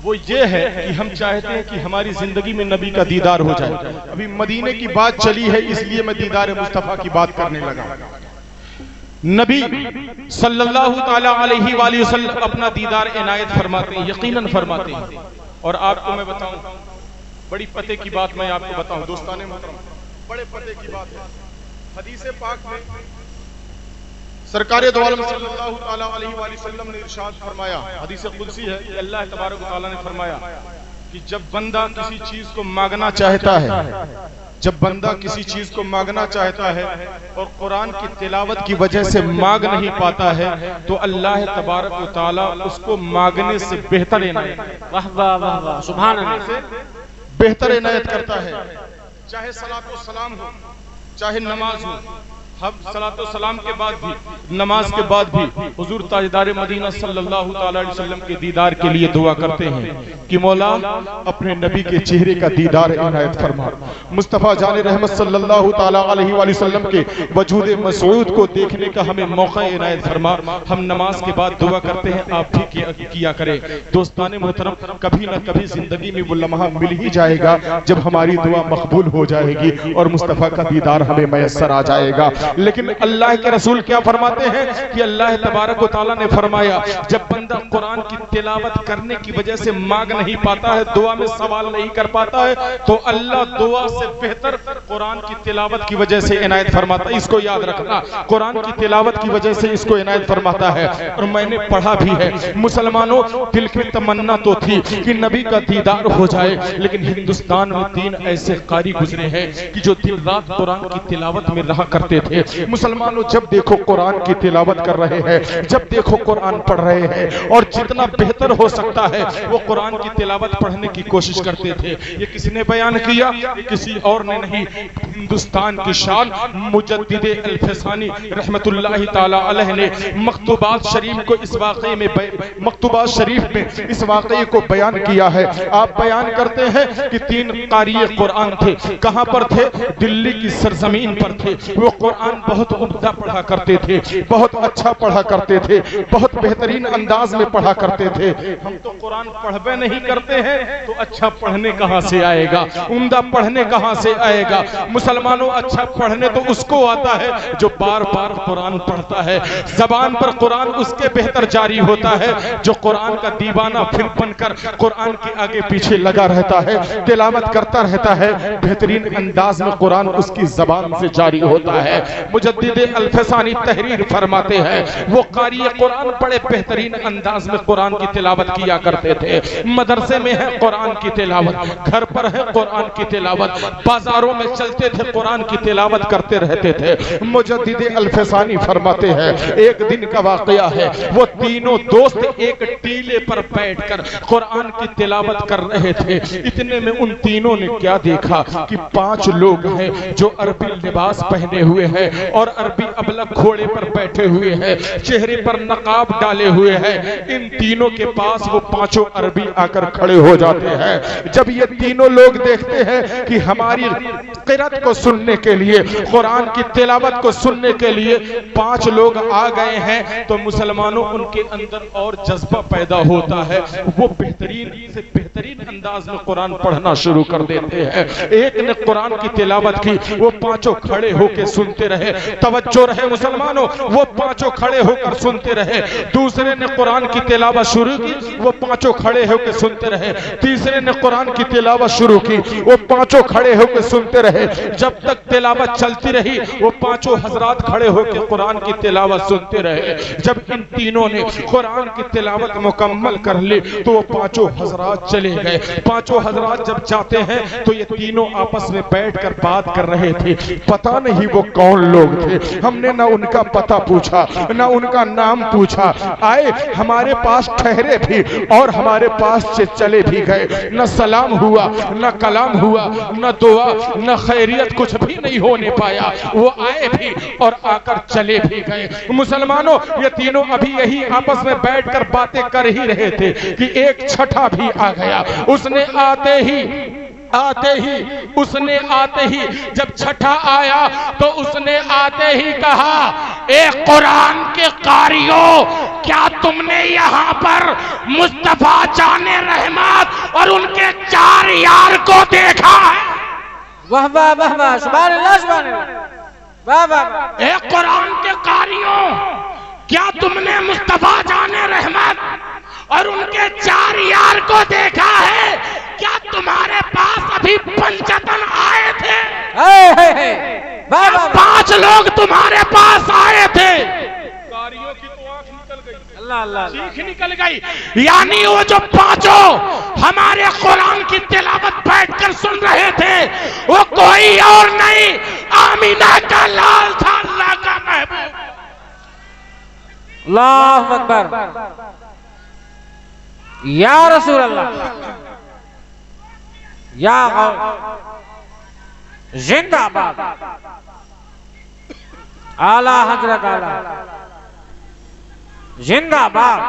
Speaker 1: वो ये है कि हम चाहते हैं कि हमारी जिंदगी में नबी का दीदार हो जाए। अभी मदीने की बात चली है, इसलिए मैं दीदार मुस्तफा की बात करने लगा। नबी सल्लल्लाहु ताला अलैहि वसल्लम अपना दीदार इनायत फरमाते हैं, यकीनन फरमाते हैं। और आपको मैं बताऊं, बड़ी पते की बात मैं आपको बताऊं दोस्ताने मोहतरम, बड़े पते की बात है। हदीस पाक में सरकार दो आलम सल्लल्लाहु ताला अलैहि वसल्लम ने इरशाद फरमाया, हदीस कुदसी है, अल्लाह तबारक व तआला ने फरमाया कि जब बंदा किसी चीज को मांगना चाहता है, जब बंदा किसी चीज को मांगना चाहता है और कुरान की तिलावत की वजह से मांग नहीं पाता है, तो अल्लाह तबारक व तआला उसको मांगने से बेहतर इनायत,
Speaker 2: वाह वाह वाह वाह, सुभान अल्लाह,
Speaker 1: बेहतर इनायत करता है। चाहे सलातो सलाम हो, चाहे नमाज हो, हम सलातो सलाम के बाद भी, नमाज के बाद भी हुजूर ताजदार मदीना सल्लल्लाहु ताला अलैहि वसल्लम के दीदार के लिए दुआ करते हैं कि मौला अपने नबी के चेहरे का दीदार इनायत फरमा। मुस्तफ़ा जान रहमत सल्लल्लाहु ताला अलैहि वसल्लम के वजूद मसऊद को देखने का हमें मौका इनायत फरमा। हम नमाज के बाद दुआ करते हैं, आप भी किया करें। दोस्तान मोहतरम, कभी ना कभी जिंदगी में वो लम्हा मिल ही जाएगा जब हमारी दुआ मकबूल हो जाएगी और मुस्तफ़ा का दीदार हमें मैसर आ जाएगा। लेकिन अल्लाह के रसूल क्या फरमाते हैं कि अल्लाह तबारक व तआला ने फरमाया, जब बंदा कुरान की तिलावत करने की वजह से मांग नहीं पाता है, दुआ में सवाल नहीं कर पाता है, तो अल्लाह दुआ से बेहतर कुरान की तिलावत की वजह से इनायत फरमाता है। इसको याद रखना, कुरान की तिलावत की वजह से इसको इनायत फरमाता है। और मैंने पढ़ा भी है, मुसलमानों दिल की तमन्ना तो थी कि नबी का दीदार हो जाए, लेकिन हिंदुस्तान में 3 ऐसे कारी गुजरे हैं कि जो दिन रात कुरान की तिलावत में रहा करते थे। मुसलमानों, जब देखो कुरान की तिलावत कर रहे हैं, जब देखो कुरान पढ़ रहे हैं, और जितना बेहतर हो सकता है वो कुरान की तिलावत पढ़ने की कोशिश करते थे। ये किसने बयान किया? किसी और ने नहीं, हिंदुस्तान की शान मुजद्दिद अल-फसानी रहमतुल्लाहि ताला अलैह ने मकतूबात शरीफ को इस वाक़े में मकतूबात शरीफ में इस वाक़े को बयान किया है। आप बयान करते हैं कि 3 कारी कुरान थे। कहां पर थे? दिल्ली की सरजमीन पर थे। वो कुरान बहुत उम्दा पढ़ा करते थे, बहुत अच्छा पढ़ा करते थे, बहुत बेहतरीन अंदाज में पढ़ा करते थे। हम तो कुरान पढ़वे नहीं करते हैं, तो अच्छा पढ़ने कहां से आएगा? उम्दा पढ़ने कहां से आएगा? मुसलमानों, अच्छा पढ़ने तो उसको आता है जो बार बार कुरान पढ़ता है। जबान पर कुरान उसके बेहतर जारी होता है जो कुरान का दीवाना फिर बनकर कुरान के आगे पीछे लगा रहता है, तिलावत करता रहता है, बेहतरीन अंदाज में कुरान उसकी जबान से जारी होता है। मुजद्दिद अल-फसानी तहरीर फरमाते हैं, वो कारी कुरान बड़े बेहतरीन अंदाज में कुरान की तिलावत किया करते थे। मदरसे में है कुरान की तिलावत, घर पर है कुरान की तिलावत, बाजारों में चलते थे कुरान की तिलावत करते रहते थे। मुजद्दिद अल-फसानी फरमाते हैं, एक दिन का वाकया है, वो तीनों दोस्त एक टीले पर बैठकर कुरान की तिलावत कर रहे थे। इतने में उन तीनों ने क्या देखा कि 5 लोग हैं जो अरबी लिबास पहने हुए हैं और अरबी अबलग घोड़े पर बैठे हुए हैं, चेहरे पर नकाब डाले हुए हैं। इन तीनों के पास वो 5 अरबी आकर खड़े हो जाते हैं। जब ये तीनों लोग देखते हैं कि हमारी क़िरात को सुनने के लिए, कुरान की तिलावत को सुनने के लिए 5 लोग आ गए हैं, तो मुसलमानों उनके अंदर और जज्बा पैदा होता है। वो बेहतरीन से बेहतरीन अंदाज में कुरान पढ़ना शुरू कर देते हैं। एक ने कुरान की तिलावत की, वो 5 खड़े होकर सुनते रहे। तवज्जो रहे मुसलमानों, वो 5 खड़े होकर सुनते रहे। दूसरे ने कुरान की तिलावत शुरू की, वो 5 खड़े होकर सुनते रहे। तीसरे ने कुरान की तिलावत शुरू की, वो 5 खड़े होकर सुनते रहे। जब तक तिलावत चलती रही, वो 5 हजरात खड़े होकर कुरान की तिलावत सुनते रहे। जब इन तीनों ने कुरान की तिलावत मुकम्मल कर ली, तो वो 5 हजरात चले गए। 5 हजरात जब जाते हैं तो ये तीनों आपस में बैठकर बात कर रहे थे। पता नहीं वो कौन लोग थे, हमने ना उनका पता पूछा, ना उनका नाम पूछा। आए हमारे पास, ठहरे भी और हमारे पास से चले भी गए। न सलाम हुआ, न कलाम हुआ, न दुआ, न खैरियत, कुछ भी नहीं होने पाया। वो आए भी और आकर चले भी गए। मुसलमानों, ये तीनों अभी यही आपस में बैठकर बातें कर ही रहे थे कि एक छठा भी आ गया। उसने आते ही जब छठा आया तो उसने आते ही कहा, ए कुरान के कारियों, क्या तुमने यहाँ पर मुस्तफा जाने रहमत और उनके 4 यार को देखा है?
Speaker 2: वाह वाह वाह वाह, सुभान अल्लाह सुभान अल्लाह, वाह वाह।
Speaker 3: ए कुरान के कारियों, क्या तुमने मुस्तफा जाने रहमत और उनके 4 यार को देखा है? क्या तुम्हारे पास अभी पंचतन आए थे? 5 लोग तुम्हारे पास आए थे। कारियों की तो आंख निकल गई, अल्लाह अल्लाह, सीख निकल गई। यानी वो जो 5 हमारे कुरान की तिलावत बैठकर सुन रहे थे, वो कोई और नहीं, आमीना का लाल था, अल्लाह का महबूब।
Speaker 2: अल्लाहु अकबर, या रसूल अल्लाह, या जिंदाबाद। आला हजरत आला जिंदाबाद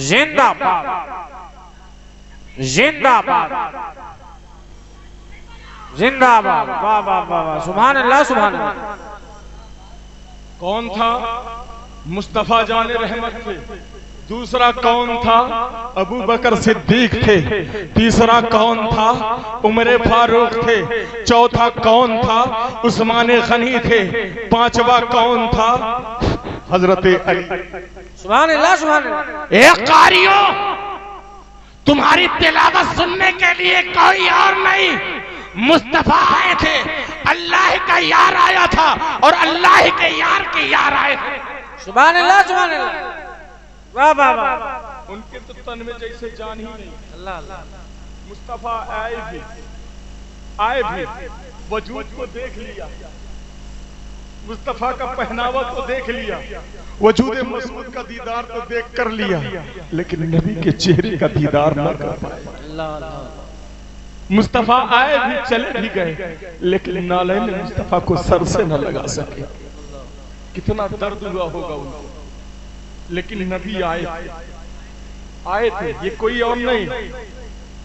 Speaker 2: जिंदाबाद जिंदाबाद जिंदाबाद। वाह वाह वाह वाह, सुभान अल्लाह सुभान अल्लाह।
Speaker 1: कौन था? मुस्तफा जाने रहमत थे। दूसरा कौन था? अबू बकर सिद्दीक थे। तीसरा कौन था? उमर फारूक थे। चौथा कौन था? उस्मान गनी थे। पांचवा कौन था? हजरत अली।
Speaker 2: सुभान अल्लाह सुभान अल्लाह।
Speaker 3: एक कारियों, तुम्हारी तिलावत सुनने के लिए कोई और नहीं, मुस्तफा आए थे। अल्लाह का यार आया था और अल्लाह के यार आए थे।
Speaker 2: सुभान अल्लाह सुभान अल्लाह। वाह वाह वाह।
Speaker 1: उनके तो तन में जैसे जान ही नहीं।
Speaker 2: अल्लाह अल्लाह।
Speaker 1: मुस्तफा आए भी वजूद को देख लिया, मुस्तफा का पहनावा तो देख लिया, वजूद मसूद का दीदार तो देख कर लिया, लेकिन नबी के चेहरे का दीदार न कर पाए।
Speaker 2: अल्लाह अल्लाह।
Speaker 1: मुस्तफा आए भी चले भी गए, लेकिन नाले ने मुस्तफा को सर से न लगा सके। कितना दर्द हुआ होगा उनको। लेकिन नबी आए थे। ये कोई और नहीं,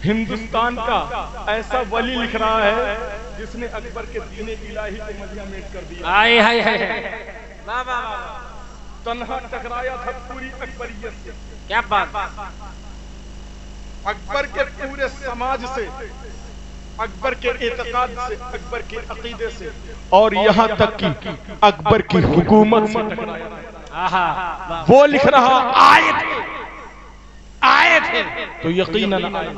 Speaker 1: हिंदुस्तान का ऐसा वली लिख रहा है जिसने अकबर के दीने इलाही को मदिया मेट कर दिया।
Speaker 2: आए हाय हाय। वाह वाह वाह।
Speaker 1: तन्हा टकराया था पूरी अकबरियत से।
Speaker 2: क्या बात।
Speaker 1: अकबर के पूरे समाज से, अकबर के एतकाद से, अकबर के अकीदे से, और यहाँ तक कि अकबर की हुकूमत से टकराया था।
Speaker 2: आहा,
Speaker 1: वो लिख रहा
Speaker 3: आए थे
Speaker 1: तो यकीनन आए।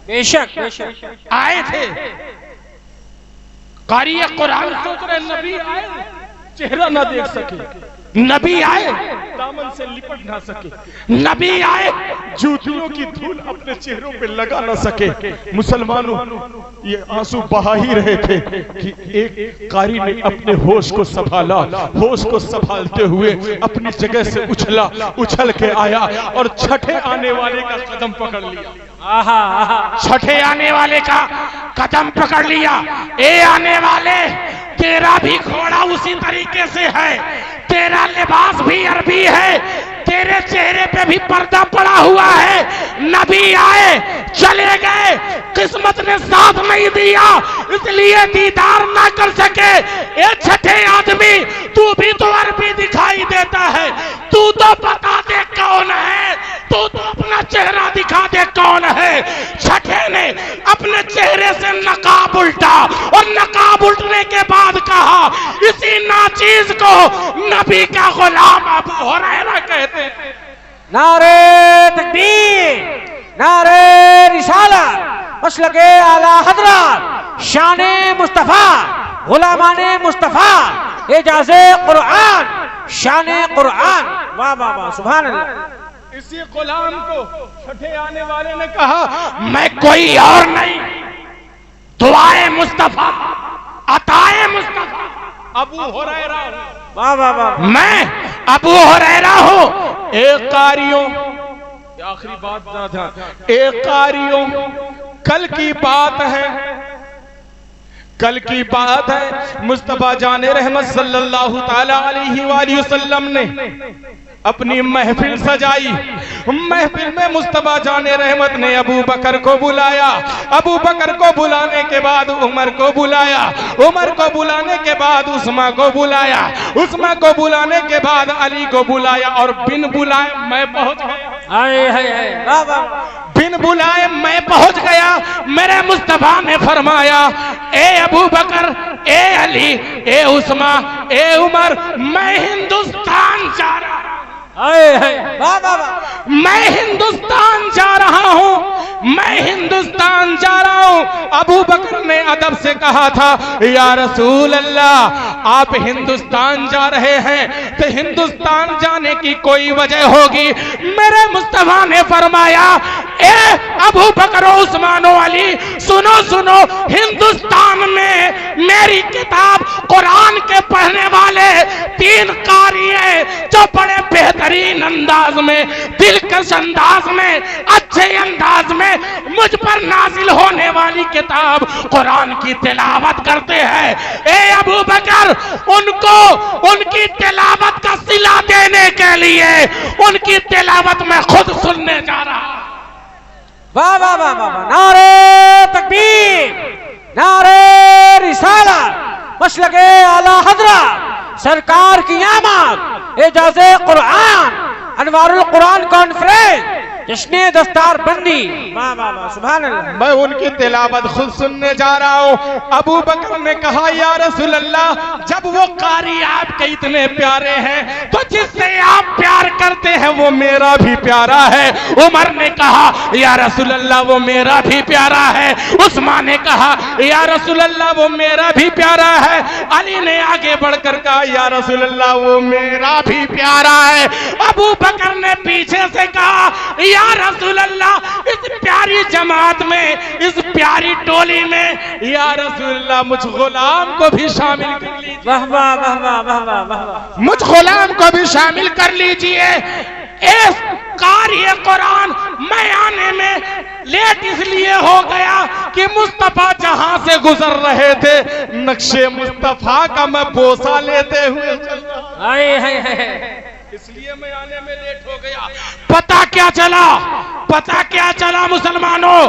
Speaker 2: बेशक बेशक
Speaker 3: आए थे। कारी कुरान सोच रहे नबी आए,
Speaker 1: चेहरा ना देख सके,
Speaker 3: नबी आए,
Speaker 1: दामन से लिपट ना सके,
Speaker 3: नबी आए,
Speaker 1: जूतियों की धूल अपने चेहरों पे लगा ना सके। मुसलमानों, ये आंसू बहा ही रहे थे कि एक कारी ने अपने होश को संभाला। होश को संभालते हुए अपनी जगह से उछल के आया और छठे आने वाले का कदम पकड़ लिया।
Speaker 2: आहा आहा।
Speaker 3: छठे आने वाले का कदम पकड़ लिया। ए आने वाले, तेरा भी घोड़ा उसी तरीके से है, तेरा लिबास भी अरबी है, तेरे चेहरे पे भी पर्दा पड़ा हुआ है। नबी आए, चले गए, किस्मत ने साथ नहीं दिया, इसलिए दीदार ना कर सके। ए छठे आदमी, तू भी तो अरबी दिखाई देता है, तू तो बता दे कौन है, तू तो अपना चेहरा दिखा दे कौन है। छठे ने अपने चेहरे से नकाब उल्टा और नकाब उल्टने के बाद कहा, इसी नाचीज को नबी का गुलाम अबू हुरैरा कहते हैं।
Speaker 2: नारे तकबीर, नारे रिसालत, मसलके आला हजरत, शाने मुस्तफा, गुलामाने मुस्तफा, एजाज़े कुरान, शाने कुरान। वाह वाह वाह, सुभान अल्लाह।
Speaker 1: इसी गुलाम को छठे आने वाले ने कहा,
Speaker 3: मैं कोई और नहीं, दुआए मुस्तफा, अताए मुस्तफा,
Speaker 1: अबू हुरैरा हूं।
Speaker 2: वाह वाह वाह।
Speaker 3: मैं अबू हुरैरा हूं।
Speaker 1: एक कारियों, आखिरी बात ना था, एक कारियों, कल की बात है, कल की बात है, मुस्तफा जाने रहमत सल्लल्लाहु ताला अलैहि वसल्लम ने अपनी महफिल सजाई। महफिल में मुस्तफा जाने रहमत ने अबू बकर को बुलाया, अबू बकर को बुलाने के बाद उमर को बुलाया, उमर को बुलाने के बाद उस्मा को बुलाया, उस्मा को बुलाने के बाद अली को बुलाया, और बिन बुलाए मैं पहुंच गया।
Speaker 2: हाय हाय हाय। वाह वाह।
Speaker 3: बिन बुलाए मैं पहुंच गया। मेरे मुस्तफा ने फरमाया, ए अबू बकर, ए अली, ए उस्मा, ए उमर, मैं हिंदुस्तान जा रहा हूं।
Speaker 2: वाह वाह वाह।
Speaker 3: मैं हिंदुस्तान जा रहा हूं, मैं हिंदुस्तान जा रहा हूं। अबू बकर ने अदब से कहा था, या रसूल अल्लाह, आप हिंदुस्तान जा रहे हैं तो हिंदुस्तान जाने की कोई वजह होगी। मेरे मुस्तफा ने फरमाया, ए अबू बकर उस्मान अली, सुनो सुनो, हिंदुस्तान में मेरी किताब कुरान के पढ़ने वाले 3 कारी हैं जो बड़े बेहतरीन अंदाज में, दिलकश अंदाज में, अच्छे अंदाज में मुझ पर नाजिल होने वाली किताब कुरान की तिलावत करते हैं। ए अबू बकर, उनको उनकी तिलावत का सिला देने के लिए उनकी तिलावत में खुद सुनने जा रहा।
Speaker 2: वाह वाह वाह वाह, नारे तकबीर, नारे रिसालत, मसलके आला हजरत सरकार की आमद, एजाज़े कुरान, अनवारुल कुरान कॉन्फ्रेंस, जिसने दस्तार बंदी। वाह वाह वाह, सुभान अल्लाह।
Speaker 1: मैं उनकी तिलावत खुद सुनने जा रहा हूँ। अबू बकर ने कहा, या रसूल अल्लाह, जब वो कारी आपके इतने प्यारे हैं तो जिससे आप प्यार करते हैं वो मेरा भी प्यारा है। उमर ने कहा, या रसूल अल्लाह, वो मेरा भी प्यारा है। उस्मान ने कहा, या रसूल अल्लाह, वो मेरा भी प्यारा है। अली ने आगे बढ़कर कहा, या रसूल अल्लाह, वो मेरा भी प्यारा है। अबू बकर ने पीछे से कहा, या रसूल अल्लाह, इस प्यारी जमात में, इस प्यारी टोली में, या रसूल अल्लाह, मुझ गुलाम को भी शामिल कर लीजिए।
Speaker 2: वाह वाह वाह वाह वाह वाह वाह,
Speaker 3: मुझ गुलाम को भी शामिल कर लीजिए। इस कारी कुरान मैं आने में लेट इसलिए हो गया कि मुस्तफा जहां से गुजर रहे थे, नक्शे मुस्तफा का मैं बोसा लेते हुए चल रहा, इसलिए मैं आने में लेट हो गया। पता क्या चला, पता क्या चला मुसलमानों,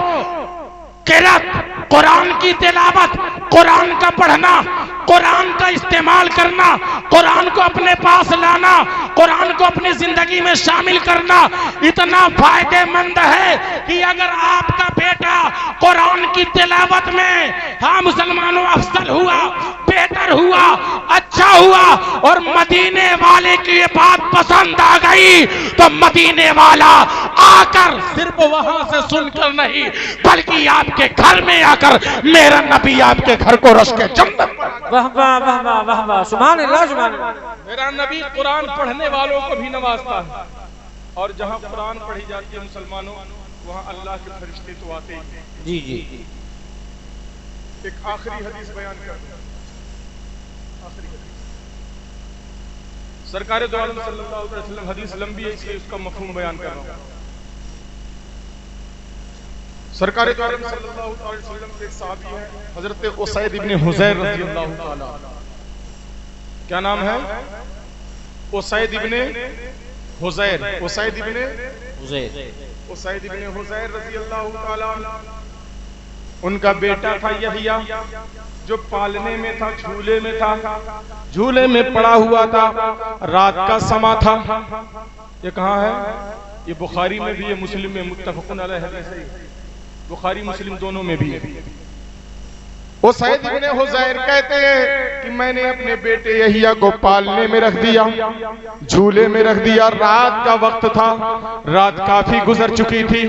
Speaker 3: किरात, कुरान की तिलावत, कुरान का पढ़ना, कुरान का इस्तेमाल करना, कुरान को अपने पास लाना, कुरान को अपनी जिंदगी में शामिल करना इतना फायदेमंद है कि अगर आपका बेटा कुरान की तिलावत में, हाँ मुसलमानों, अफसल हुआ, बेहतर हुआ, अच्छा हुआ और मदीने वाले की ये बात पसंद आ गई तो मदीने वाला आकर सिर्फ वहां से सुनकर नहीं बल्कि आपके घर में आकर मेरा नबी आपके घर को रश के जन्नत।
Speaker 2: वाह वाह वाह वाह वाह वाह, सुभान अल्लाह, सुभान अल्लाह।
Speaker 1: मेरा नबी कुरान पढ़ने वालों को भी नवाजता है, और जहां कुरान पढ़ी जाती है मुसलमानों, वहां अल्लाह के फरिश्ते तो आते हैं।
Speaker 2: जी जी,
Speaker 1: एक आखिरी हदीस बयान कर दूं। आखिरी हदीस, सरकार दो आलम सल्लल्लाहु अलैहि वसल्लम, हदीस लंबी है इसलिए उसका मफहूम बयान कर रहा हूं। सरकार दो आलम सल्लल्लाहु अलैहि वसल्लम के एक सहाबी है, हजरत उसैद इब्न हुज़ैर रज़ियल्लाहु ताला। क्या नाम है? उसैद इब्न हुज़ैर, उसैद इब्न हुज़ैर रज़ियल्लाहु ताला। उनका बेटा था यहिया, जो पालने में था, झूले में था, झूले में पड़ा हुआ था, रात का समा था। ये कहाँ है? ये बुखारी में भी है, मुस्लिम में, मुत्तफ़क़ुन अलैहि हदीस है, बुखारी मुस्लिम दोनों में भी है। उसैद इब्न हुज़ैर कहते हैं कि मैंने अपने बेटे यहिया को पालने में रख दिया, झूले में रख दिया। रात का वक्त था, रात काफी गुजर चुकी थी।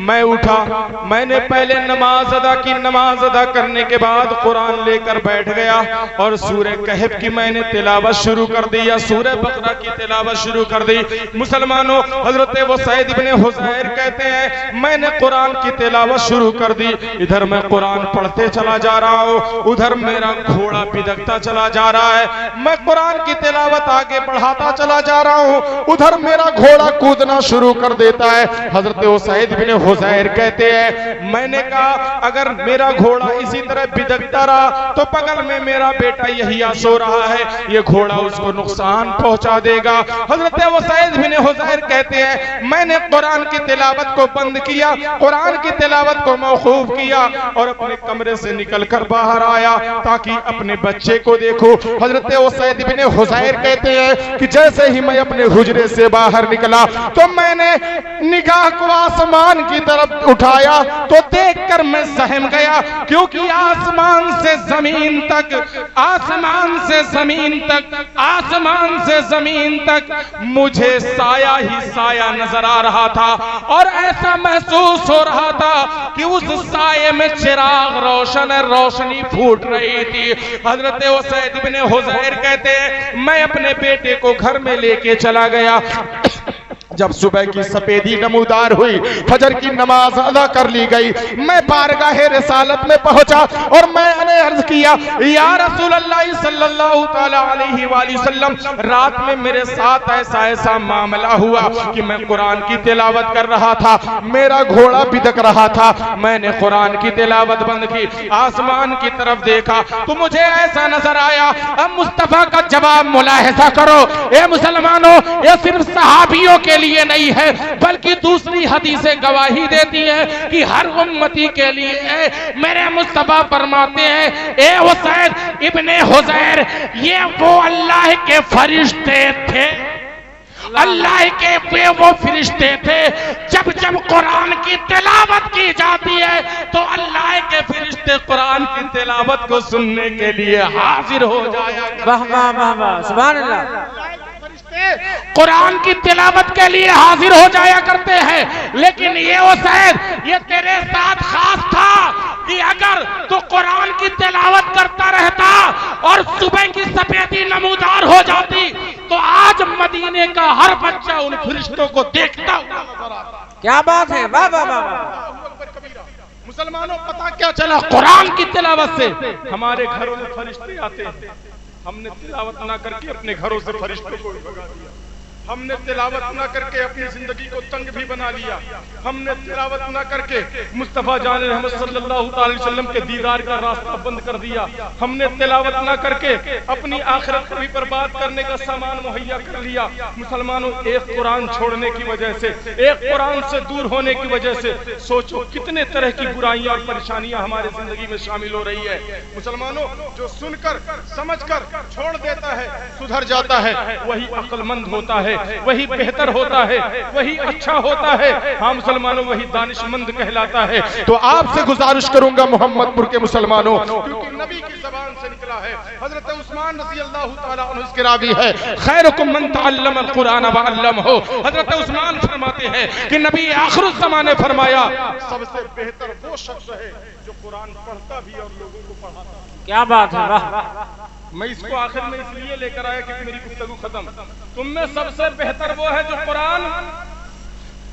Speaker 1: मैं उठा, मैंने पहले नमाज अदा की, नमाज अदा करने के बाद कुरान लेकर बैठ गया और सूरह कहफ की मैंने तिलावत शुरू कर दी, या सूरह बकरा की तिलावत शुरू कर दी। मुसलमानों, हजरत उसैद इब्न हुज़ैर कहते हैं मैंने कुरान की तिलावत शुरू कर दी। इधर मैं कुरान पढ़ते चला जा रहा हूँ, उधर मेरा घोड़ा बिदकता चला जा रहा है। मैं कुरान की तिलावत आगे बढ़ाता चला जा रहा हूँ, उधर मेरा घोड़ा कूदना शुरू कर देता है। हजरत उसैद बिन हुज़ैर कहते हैं मैंने कहा अगर मेरा घोड़ा इसी तरह बिदकता रहा तो बगल में मेरा बेटा यहिया सो रहा है, ये घोड़ा उसको नुकसान पहुंचा देगा। हजरत उसैद बिन हुज़ैर कहते हैं मैंने कुरान की तिलावत को बंद किया, कुरान की तिलावत को मौकूफ किया और अपने कमरे से निकलकर बाहर आया ताकि अपने बच्चे को देखो। हजरत उसैद बिन हुज़ैर कहते हैं कि जैसे ही मैं अपने हुजरे से बाहर निकला तो मैंने निगाह को आसमान की तरफ उठाया तो देखकर मैं सहम गया, क्योंकि आसमान से जमीन तक, आसमान से जमीन तक, आसमान से जमीन तक मुझे साया ही साया नजर आ रहा था और ऐसा महसूस हो रहा था कि उस साये में चिराग रोशन है, रोशनी फूट रही थी। हजरत उसैद बिन हुज़ैर कहते हैं मैं अपने बेटे को घर में लेके चला गया। जब सुबह की सफेदी नमूदार हुई, फजर की नमाज अदा कर ली गई, मैं बारगाह रिसालत में पहुंचा और मैंने अर्ज किया, या रसूल अल्लाह सल्लल्लाहु तआला अलैहि वसल्लम, रात में मेरे साथ ऐसा मामला हुआ कि मैं कुरान की तिलावत कर रहा था, मेरा घोड़ा बिदक रहा था, मैंने कुरान की तिलावत बंद की, आसमान की तरफ देखा तो मुझे ऐसा नजर आया। अब मुस्तफा का जवाब मुलाहिजा करो, ए मुसलमानों, ये सिर्फ सहाबियों के लिए नहीं है बल्कि दूसरी हदीसें गवाही देती हैं कि हर उम्मती के लिए है। मेरे मुस्तफा फरमाते हैं, ए हुसैन इब्ने हुजैर, ये वो अल्लाह के फरिश्ते थे, अल्लाह के वो फरिश्ते थे, जब जब कुरान की तिलावत की जाती है तो अल्लाह के फरिश्ते कुरान की तिलावत को सुनने के लिए हाजिर हो जाया।
Speaker 2: वाह वाह वाह वाह, सुभान अल्लाह।
Speaker 3: कुरान की तिलावत के लिए हाजिर हो जाया करते हैं, लेकिन ये हुसैन, ये तेरे साथ खास था कि अगर तू कुरान की तिलावत करता रहता और सुबह की सफेदी नमूदार हो जाती तो आज मदीने का हर बच्चा उन फरिश्तों को देखता हुआ नजर आता।
Speaker 2: क्या बात है, वाह वाह वाह वाह।
Speaker 1: मुसलमानों, पता क्या चला? कुरान की तिलावत से हमारे घरों में फरिश्ते आते हैं। हमने तिलावत ना करके अपने घरों से फरिश्तों को भी भगा दिया, हमने तिलावत ना करके अपनी जिंदगी को तंग भी बना लिया, हमने तिलावत ना करके मुस्तफा जान रहमत सल्लल्लाहु अलैहि वसल्लम के दीदार का रास्ता बंद कर दिया, हमने तिलावत ना करके अपनी आखिरत को भी बर्बाद करने का सामान मुहैया कर लिया। मुसलमानों, एक कुरान छोड़ने की वजह से, एक कुरान से दूर होने की वजह से सोचो कितने तरह की बुराइयां और परेशानियां हमारी जिंदगी में शामिल हो रही है। मुसलमानों, जो सुनकर समझकर छोड़ देता है, सुधर जाता है, वही अक्लमंद होता है, वही बेहतर होता है, वही अच्छा होता है। हाँ मुसलमानों, वही दानिशमंद कहलाता है। तो आपसे गुजारिश करूंगा मोहम्मदपुर के मुसलमानों, क्योंकि नबी की ज़बान से निकला है, हजरत उस्मान रज़ी अल्लाह तआला अन्हु इसके रावी है, खैरुकुम मन तअल्लम अल-कुरान व अल्लमहु। हजरत उस्मान फरमाते हैं कि नबी आखिर ज़माने फरमाया, सबसे बेहतर वो शख्स है जो कुरान पढ़ता भी और लोगों को पढ़ाता भी।
Speaker 2: क्या बात है, वाह।
Speaker 1: मैं इसको आखिर में इसलिए लेकर आया कि मेरी गुफ्तगू खत्म। तुम में सबसे बेहतर वो है जो कुरान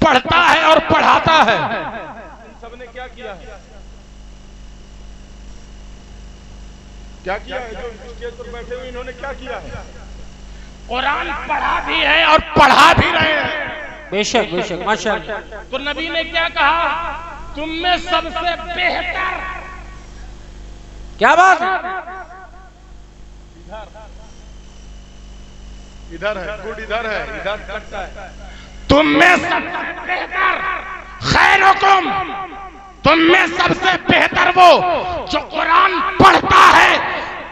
Speaker 1: पढ़ता है और पढ़ाता है। इन सबने क्या किया है? क्या किया है? जो स्टेज पर बैठे हुए इन्होंने क्या किया है?
Speaker 3: कुरान पढ़ा भी है और पढ़ा भी रहे हैं।
Speaker 2: बेशक बेशक, माशाअल्लाह।
Speaker 3: तो नबी ने क्या कहा? तुम में सबसे बेहतर,
Speaker 2: क्या बात है,
Speaker 1: इधर है, गुड इधर है, इधर कटता है।
Speaker 3: तुम में सबसे बेहतर, खैरुकुम, तुम में सबसे बेहतर वो जो कुरान पढ़ता है,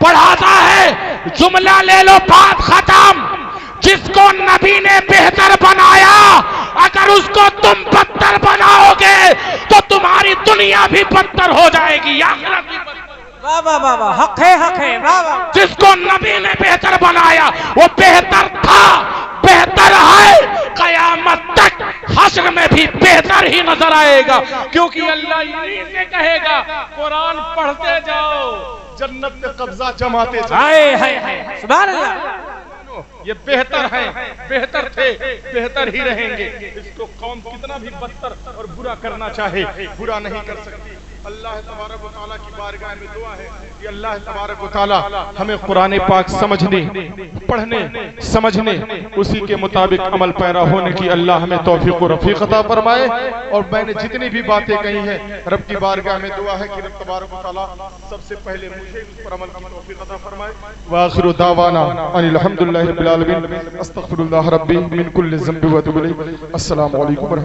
Speaker 3: पढ़ाता है। जुमला ले लो, बात खत्म। जिसको नबी ने बेहतर बनाया, अगर उसको तुम बदतर बनाओगे तो तुम्हारी दुनिया भी बदतर हो जाएगी, आखिरत भी बदतर।
Speaker 2: वाह वाह वाह वाह, हक है, हक है, वाह वाह।
Speaker 3: जिसको नबी ने बेहतर बनाया वो बेहतर था, बेहतर है, कयामत तक हश्र में भी बेहतर ही नजर आएगा, क्योंकि अल्लाह इन्हीं से कहेगा कुरान पढ़ते जाओ,
Speaker 1: जन्नत में कब्जा जमाते जाओ।
Speaker 2: हाय हाय हाय, सुभान अल्लाह।
Speaker 1: ये बेहतर है, बेहतर थे, बेहतर ही रहेंगे। इसको कौम कितना भी बदतर और बुरा करना चाहे, बुरा नहीं कर सकती। अल्लाह तबारक व तआला की बारगाह में दुआ है कि अल्लाह तबारक व तआला हमें कुरान पाक समझने, पढ़ने, समझने, उसी के मुताबिक अमल पैरा होने की अल्लाह हमें तौफीक व रफीक अता फरमाए। और मैंने जितनी भी बातें कही हैं, रब की बारगाह में दुआ है कि रब तबारक व तआला सबसे पहले मुझे उस पर अमल की तौफीक अता फरमाए। व आखिरु दावाना अनिल हम्दुलिल्लाहि रब्बिल आलमीन, अस्तगफिरुल्लाह रब्बी मिन कुल्लि ज़ंबि व अतूबु इलैह। अस्सलामु अलैकुम।